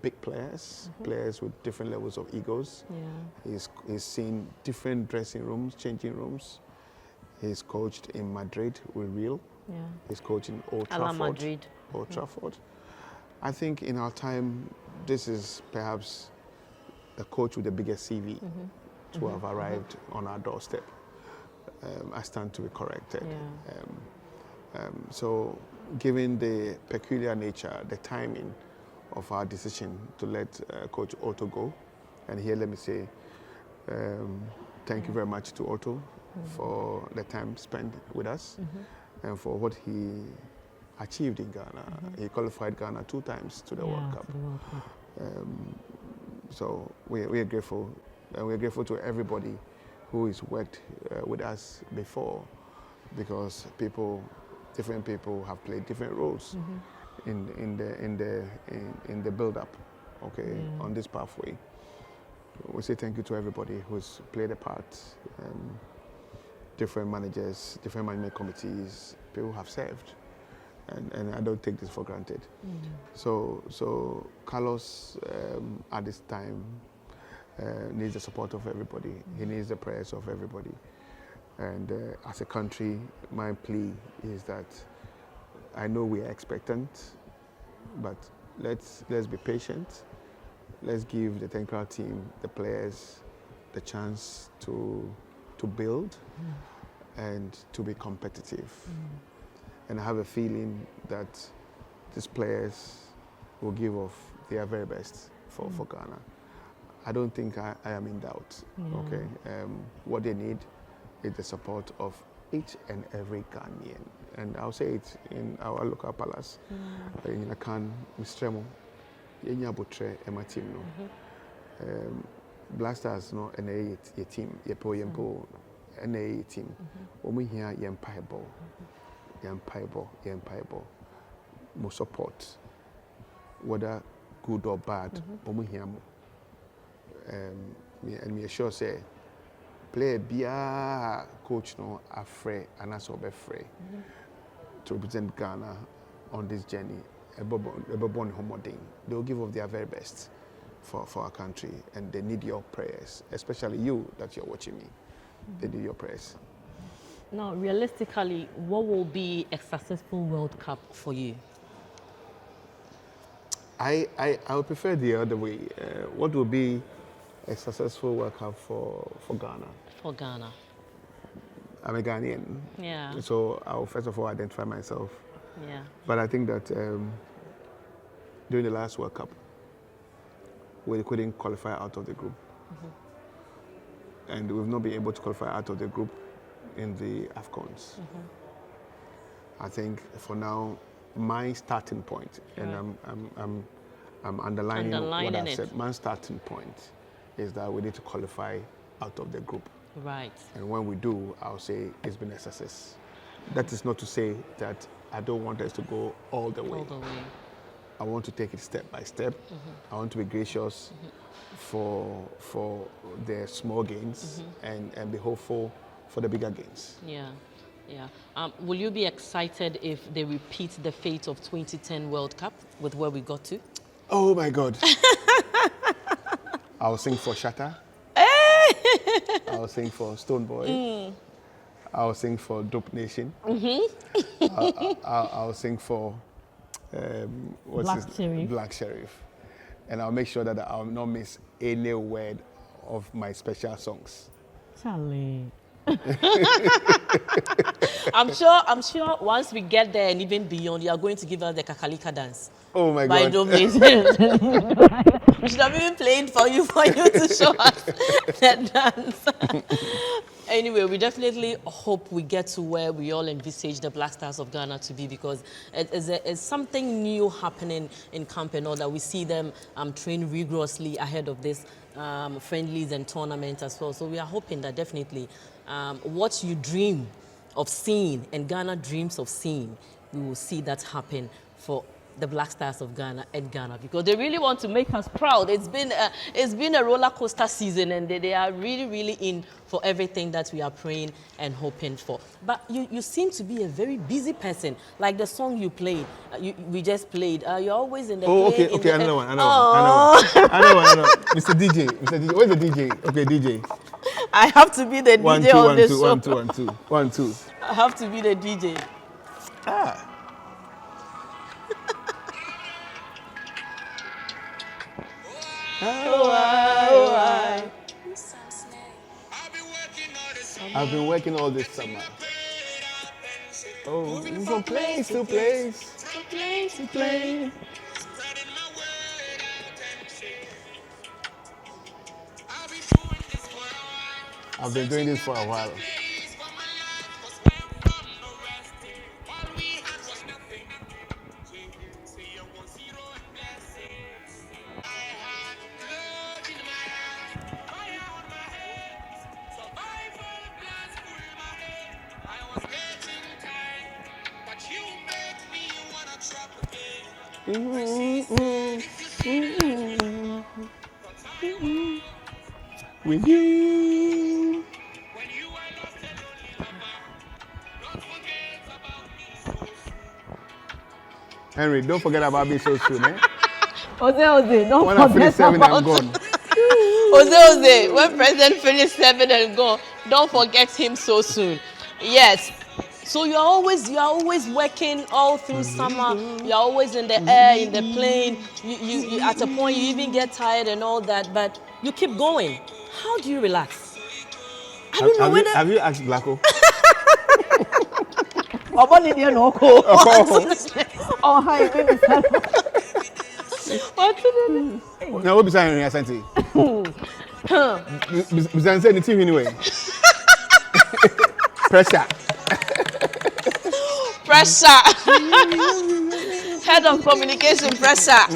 big players, players with different levels of egos. He's seen different dressing rooms, changing rooms. He's coached in Madrid with Real. He's coaching Old Trafford. I think in our time, this is perhaps the coach with the biggest CV to have arrived on our doorstep. I stand to be corrected. So given the peculiar nature, the timing of our decision to let Coach Otto go, and here let me say thank you very much to Otto for the time spent with us and for what he achieved in Ghana. He qualified Ghana 2 times to the World Cup. So we are grateful, and we're grateful to everybody who has worked with us before, because different people have played different roles in the build-up, on this pathway. We say thank you to everybody who's played a part. Different managers, different management committees, people have served, and I don't take this for granted. So Carlos at this time needs the support of everybody. He needs the prayers of everybody. And as a country, my plea is that I know we are expectant, but let's be patient. Let's give the technical team, the players, the chance to build and to be competitive. And I have a feeling that these players will give off their very best for Ghana. I don't think I am in doubt. What they need is the support of each and every Ghanaian. And I'll say it in our local palace. In Akan, Mr. Mo, Yenya Botre, Emma team. Blasters, no, and a team, Yempo, and a team. When we hear Yempaibo, more support, whether good or bad, when we hear more. And we sure say, play bia coach no afraid and also be free to represent Ghana on this journey. They will give of their very best for our country, and they need your prayers, especially you that you're watching me. They need your prayers. Now, realistically, what will be a successful World Cup for you? I would prefer the other way. What will be a successful World Cup for Ghana? For Ghana. I'm a Ghanaian. Yeah. So I'll first of all identify myself. Yeah. But I think that during the last World Cup, we couldn't qualify out of the group. And we've not been able to qualify out of the group in the AFCONs. I think for now, my starting point, and I'm underlining what I said, my starting point is that we need to qualify out of the group. Right. And when we do, I'll say it's been a success. That is not to say that I don't want us to go all the way. All the way. I want to take it step by step. I want to be gracious for the small gains and be hopeful for the bigger gains. Yeah, yeah. Will you be excited if they repeat the fate of 2010 World Cup with where we got to? Oh my God. I'll sing for Shatta. I'll sing for Stone Boy. I'll sing for Dope Nation. I'll sing for Black Sheriff. And I'll make sure that I'll not miss any word of my special songs. Charlie. I'm sure once we get there and even beyond, you are going to give us the Kakalika dance. Oh my by God. Dope Nation. We should have even played for you to show us that dance. Anyway, we definitely hope we get to where we all envisage the Black Stars of Ghana to be, because it's something new happening in camp and all that. We see them train rigorously ahead of this friendlies and tournament as well. So we are hoping that definitely what you dream of seeing and Ghana dreams of seeing, we will see that happen for the Black Stars of Ghana and Ghana, because they really want to make us proud. It's been a roller coaster season, and they are really in for everything that we are praying and hoping for. But you seem to be a very busy person, like the song you played, we just played. You're always in the Okay, another one. Mr. DJ, where's the DJ? Okay, DJ. I have to be the DJ on this show. 1 2. I have to be the DJ. I've been working all this summer. Oh, from place to place, from place to place. I've been doing this for a while. With you. Henry, don't forget about me so soon, eh? Jose, don't when I finish 7, I'm gone. Jose, when President finishes 7 and go, don't forget him so soon. Yes. So you are always working all through summer. You are always in the air, in the plane. You at a point you even get tired and all that, but you keep going. How do you relax? I don't know whether. Have you asked Blacko? Oh, hi, baby. Now, what beside Henry Asante? Beside anything anyway. Pressure. Head of communication pressure.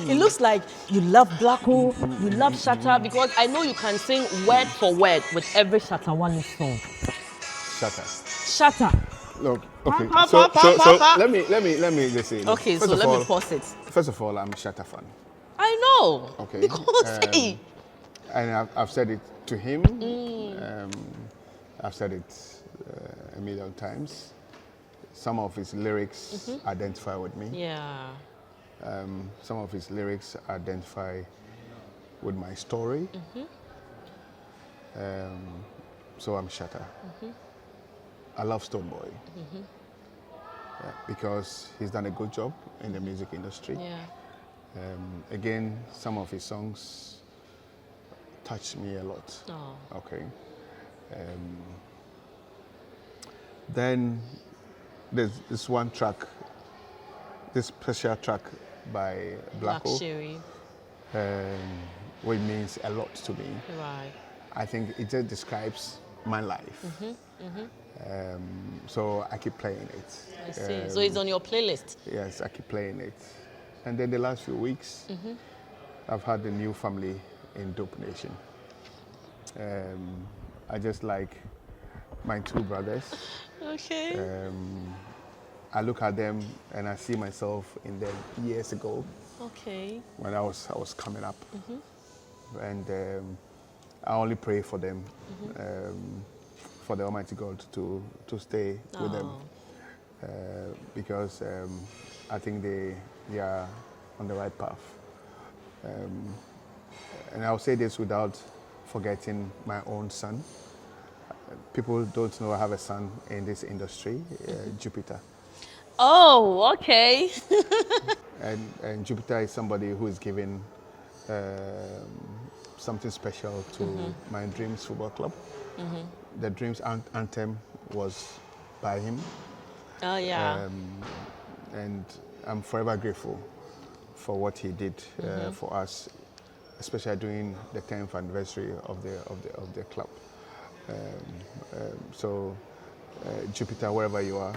It looks like you love Blacko, you love Shatta, because I know you can sing word for word with every Shatta One song. Shatta. Look, okay. So let me just say. Okay, so let me pause it. First of all, I'm a Shatta fan. I know. Okay. Because and I've said it to him. I've said it a million times. Some of his lyrics identify with me. Yeah. Some of his lyrics identify with my story. So I'm Shatta. I love Stone Boy because he's done a good job in the music industry. Yeah. Again, some of his songs touched me a lot. Oh. Okay. Then there's this one track, this special track by Blacko, which means a lot to me. Right. I think it just describes my life. So I keep playing it. I see. So it's on your playlist? Yes, I keep playing it. And then the last few weeks, I've had a new family in Dope Nation. I just like my two brothers. Okay. I look at them and I see myself in them years ago. Okay. When I was coming up, and I only pray for them, for the Almighty God to stay with them, because I think they are on the right path. And I'll say this without forgetting my own son. People don't know I have a son in this industry, Jupiter. Oh, okay. And Jupiter is somebody who is giving something special to my Dreams Football Club. The Dreams anthem was by him. Oh, yeah. And I'm forever grateful for what he did for us, especially during the 10th anniversary of the club. So Jupiter, wherever you are,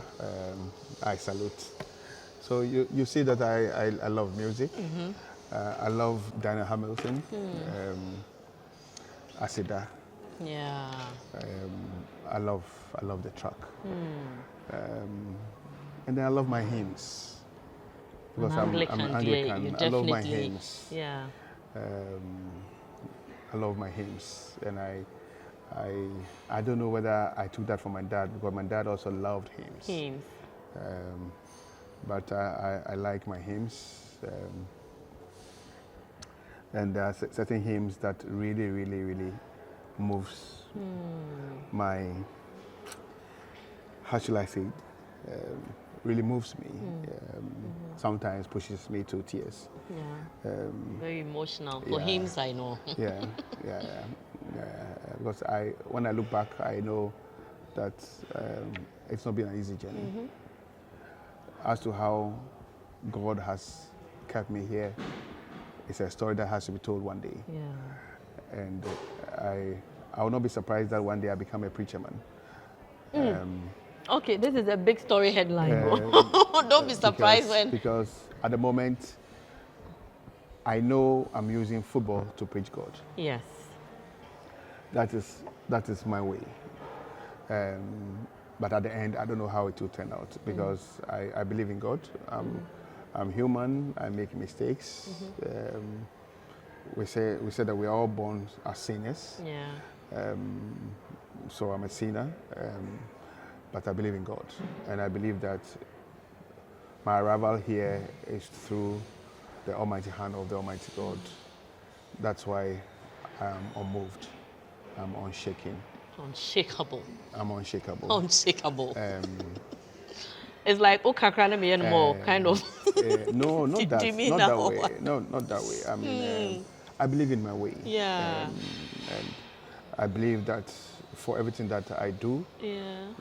I salute. So you see that I love music. I love Diana Hamilton, Asida. Yeah. I love the track. And then I love my hymns. Because I'm Anglican. I love my hymns. Yeah. I love my hymns, and I don't know whether I took that from my dad, because my dad also loved hymns. But I like my hymns, and there are certain hymns that really, really, really moves my, how shall I say it, really moves me. Sometimes pushes me to tears. Yeah. Very emotional. For hymns, I know. Yeah. Because when I look back, I know that it's not been an easy journey. As to how God has kept me here, it's a story that has to be told one day. Yeah. And I will not be surprised that one day I become a preacher man. Okay, this is a big story headline. Don't be surprised because at the moment, I know I'm using football to preach God. Yes. That is my way. But at the end, I don't know how it will turn out, because I believe in God. I'm human. I make mistakes. We say that we are all born as sinners. Yeah. So I'm a sinner, but I believe in God, and I believe that my arrival here is through the almighty hand of the Almighty God. That's why I'm unmoved. I'm unshaken. Unshakable. I'm unshakable. Unshakable. It's like Okraku more kind of. No, not that. Not that way. No, not that way. I mean, I believe in my way. Yeah. And I believe that for everything that I do,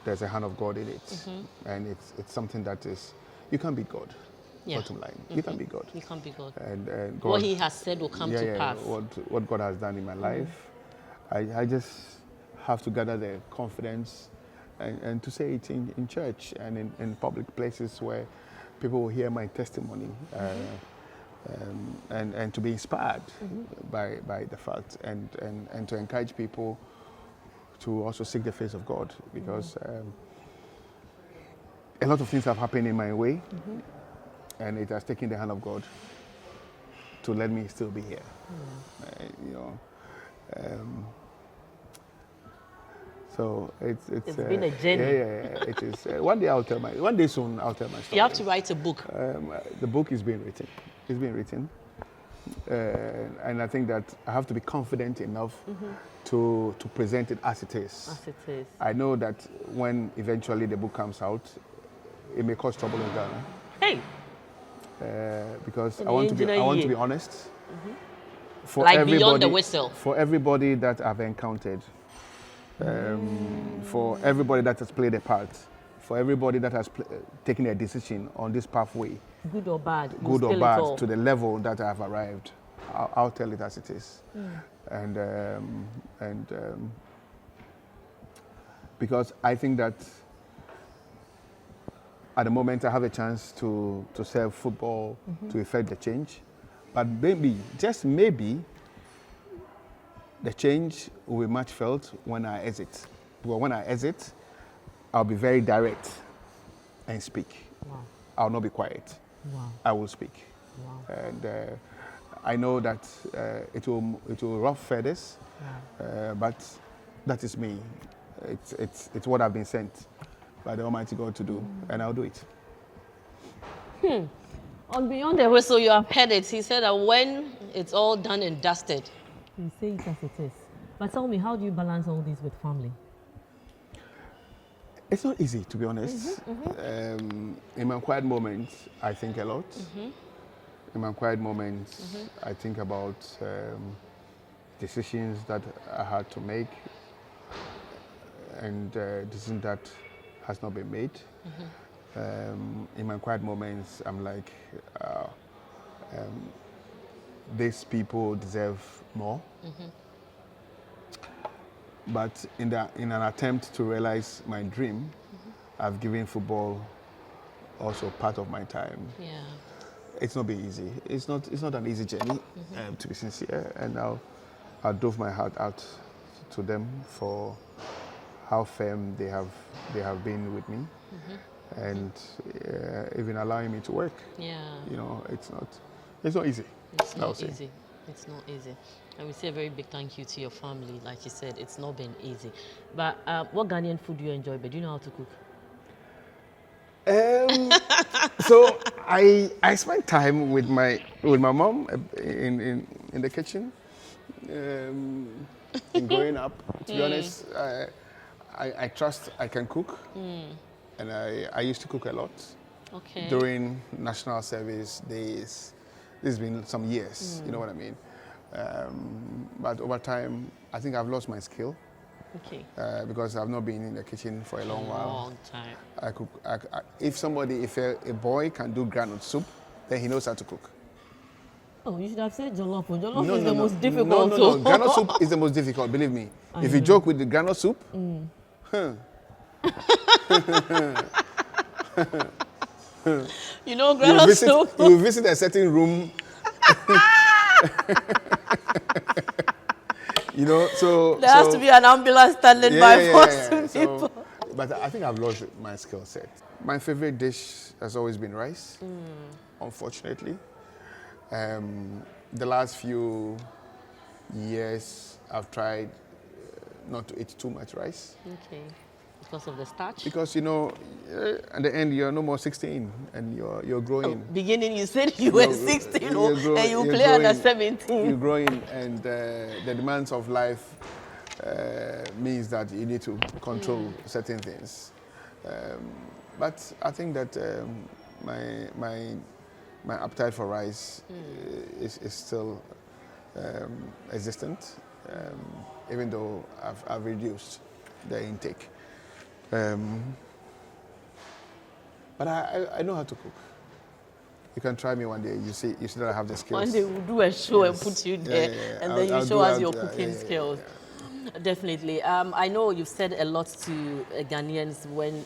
there's a hand of God in it, and it's something that is, you can't be God. Yeah. Bottom line, you can't be God. You can't be God. And God, what He has said will come to pass. What God has done in my life, I just have to gather the confidence and to say it in church and in public places where people will hear my testimony, and to be inspired by the fact, and to encourage people to also seek the face of God, because a lot of things have happened in my way, and it has taken the hand of God to let me still be here. So it's been a journey. Yeah, it is. One day soon I'll tell my story. You have to write a book. The book is being written. It's being written, and I think that I have to be confident enough to present it as it is. As it is. I know that when eventually the book comes out, it may cause trouble in Ghana. Hey. Because I want to be honest. For like everybody, beyond the whistle. For everybody that I've encountered, for everybody that has played a part, for everybody that has taken a decision on this pathway, good or bad, to the level that I've arrived, I'll tell it as it is. And because I think that at the moment I have a chance to serve football, to effect the change, but maybe, just maybe, the change will be much felt when I exit But when I exit, I'll be very direct and speak. Wow. I'll not be quiet. Wow. I will speak. Wow. And I know that it will rough feathers, but that is me. It's what I've been sent by the Almighty God to do, and I'll do it. On Beyond the Whistle, you have heard it. He said that when it's all done and dusted, you say it as it is. But tell me, how do you balance all this with family? It's not easy, to be honest. In my quiet moments, I think a lot. In my quiet moments, I think about decisions that I had to make and decisions that has not been made. In my quiet moments, I'm like, these people deserve more. But in an attempt to realize my dream, I've given football also part of my time. Yeah. It's not been easy. It's not an easy journey, to be sincere. And I drove my heart out to them for how firm they have been with me, and even allowing me to work. Yeah. You know, it's not easy. It's not easy. It's not easy. And we say a very big thank you to your family. Like you said, it's not been easy. But what Ghanaian food do you enjoy? But do you know how to cook? So I spent time with my mom in the kitchen. In growing up, to be honest, I trust I can cook, and I used to cook a lot. Okay. During national service days. This has been some years, you know what I mean? But over time, I think I've lost my skill. Okay. Because I've not been in the kitchen for a long while. Long time. I cook. If a boy can do groundnut soup, then he knows how to cook. Oh, you should have said jollof. Jollof is the most difficult. No. Groundnut soup is the most difficult, believe me. If you joke with the groundnut soup, you know, groundnut soup. You visit a certain room. You know, so there has to be an ambulance standing by for some people. But I think I've lost my skill set. My favorite dish has always been rice, unfortunately. The last few years, I've tried not to eat too much rice. Okay. Because of the starch? Because, you know, at the end, you're no more 16 and you're growing. Beginning, you said you were 16 and you play under 17. You're growing, and the demands of life means that you need to control certain things. But I think that my appetite for rice is still existent, even though I've reduced the intake. But I know how to cook. You can try me one day. You see that I have the skills. One day we'll do a show and put you there, and then you show us your cooking skills. Definitely. I know you've said a lot to Ghanaians when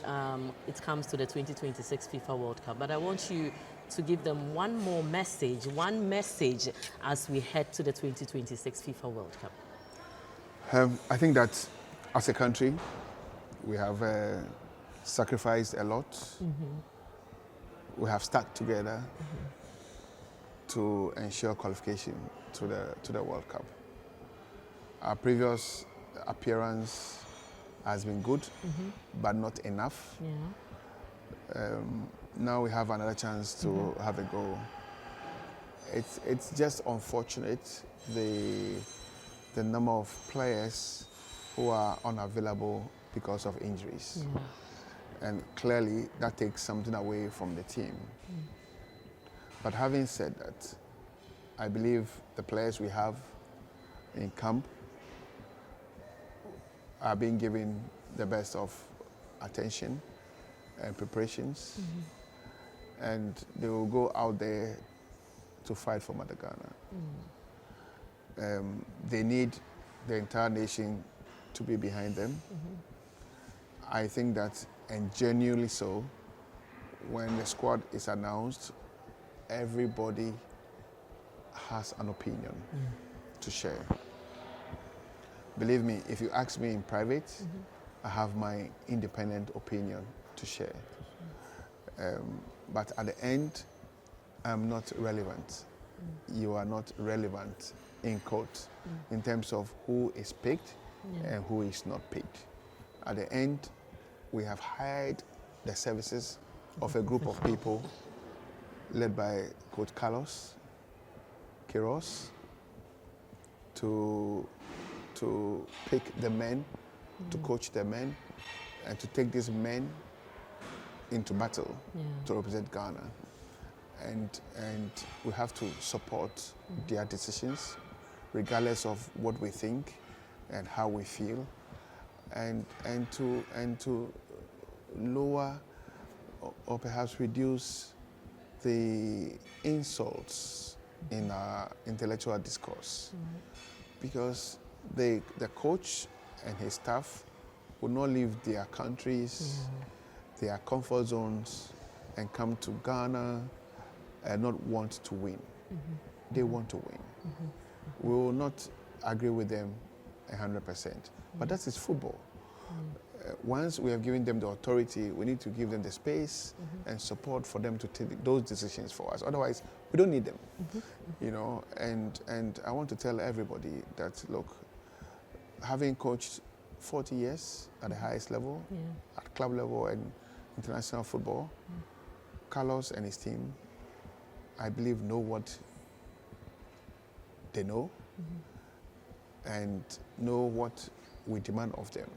it comes to the 2026 FIFA World Cup, but I want you to give them one message as we head to the 2026 FIFA World Cup. I think that as a country, we have sacrificed a lot. We have stuck together to ensure qualification to the World Cup. Our previous appearance has been good, but not enough. Yeah. Now we have another chance to have a go. It's just unfortunate the number of players who are unavailable because of injuries. And clearly that takes something away from the team. But having said that, I believe the players we have in camp are being given the best of attention and preparations, and they will go out there to fight for Mother Ghana. They need the entire nation to be behind them. I think that, and genuinely so, when the squad is announced, everybody has an opinion to share. Believe me, if you ask me in private, I have my independent opinion to share. But at the end, I'm not relevant. You are not relevant in court in terms of who is picked and who is not picked. At the end, we have hired the services of a group of people led by Coach Carlos Queiroz to pick the men, to coach the men, and to take these men into battle to represent Ghana. And we have to support their decisions, regardless of what we think and how we feel, and to lower or perhaps reduce the insults in our intellectual discourse, because the coach and his staff will not leave their countries, their comfort zones, and come to Ghana and not want to win. They want to win. We will not agree with them 100%, but that is football. Once we have given them the authority, we need to give them the space and support for them to take those decisions for us. Otherwise, we don't need them. You know, and I want to tell everybody that, look, having coached 40 years at the highest level, at club level and international football, Carlos and his team, I believe, know what they know and know what we demand of them.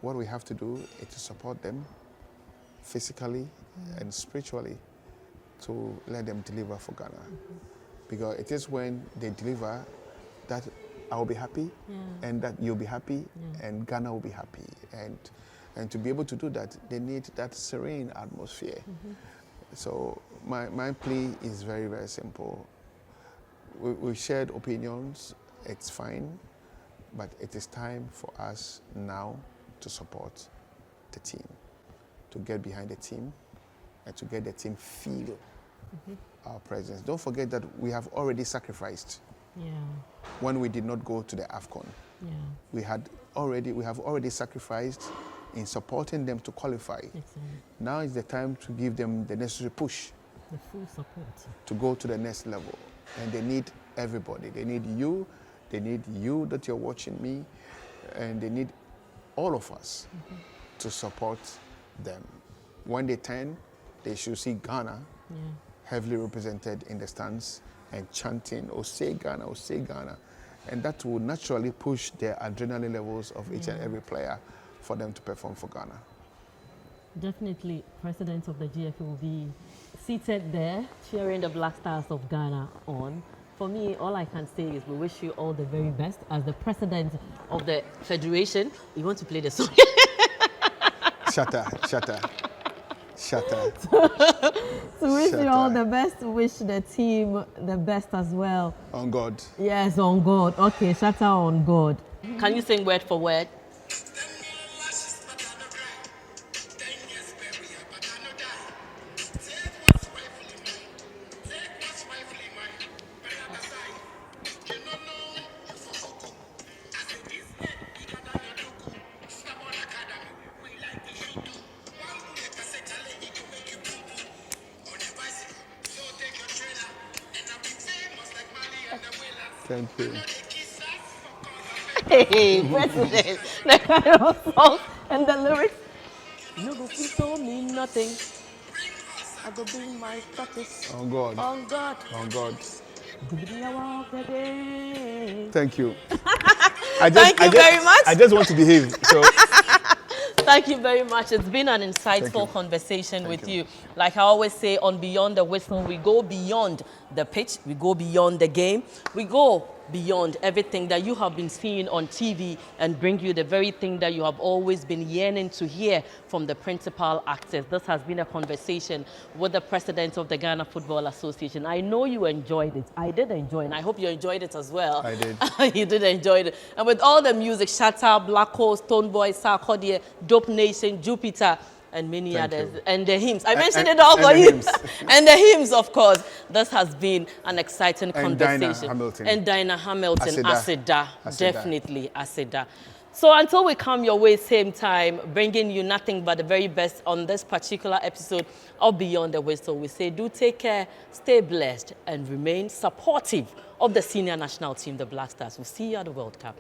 What we have to do is to support them physically and spiritually to let them deliver for Ghana. Because it is when they deliver that I will be happy and that you'll be happy and Ghana will be happy. And to be able to do that, they need that serene atmosphere. So my plea is very, very simple. We shared opinions, it's fine, but it is time for us now to support the team, to get behind the team, and to get the team feel our presence. Don't forget that we have already sacrificed when we did not go to the AFCON. We have already sacrificed in supporting them to qualify. Now is the time to give them the necessary push, the full support, to go to the next level. And they need everybody. They need you that you're watching me, and they need all of us to support them. When they turn, they should see Ghana heavily represented in the stands and chanting, "Oh, say Ghana, oh, say Ghana." And that will naturally push the adrenaline levels of each and every player for them to perform for Ghana. Definitely, President of the GFA will be seated there, cheering the Black Stars of Ghana on. For me, all I can say is we wish you all the very best. As the President of the Federation, you want to play the song? Shatter. So wish you all the best. Wish the team the best as well. On God. Yes, on God. Okay, shatter on God. Can you sing word for word? Thank you. Hey, President, the kind of song and the lyrics. You go feel me nothing. I go bring my practice. On God. On God. On God. Thank Thank you. Thank you very much. I just want to behave. So. Thank you very much. It's been an insightful conversation with you. Like I always say, on Beyond the Whistle, we go beyond the pitch, we go beyond the game, we go beyond everything that you have been seeing on TV and bring you the very thing that you have always been yearning to hear from the principal actors. This has been a conversation with the President of the Ghana Football Association. I know you enjoyed it. I did enjoy it, and I hope you enjoyed it as well. I did. You did enjoy it. And with all the music, Shatter, Black Hole, Stoneboy, Sarkodie, Dope Nation, Jupiter, and many others, and the hymns. I mentioned it all for you. And the hymns, of course. This has been an exciting conversation. Dinah Hamilton. And Dinah Hamilton, Aseda. Aseda. Definitely Aseda. So until we come your way same time, bringing you nothing but the very best on this particular episode of Beyond the Whistle, we say do take care, stay blessed, and remain supportive of the senior national team, the Black Stars. We'll see you at the World Cup.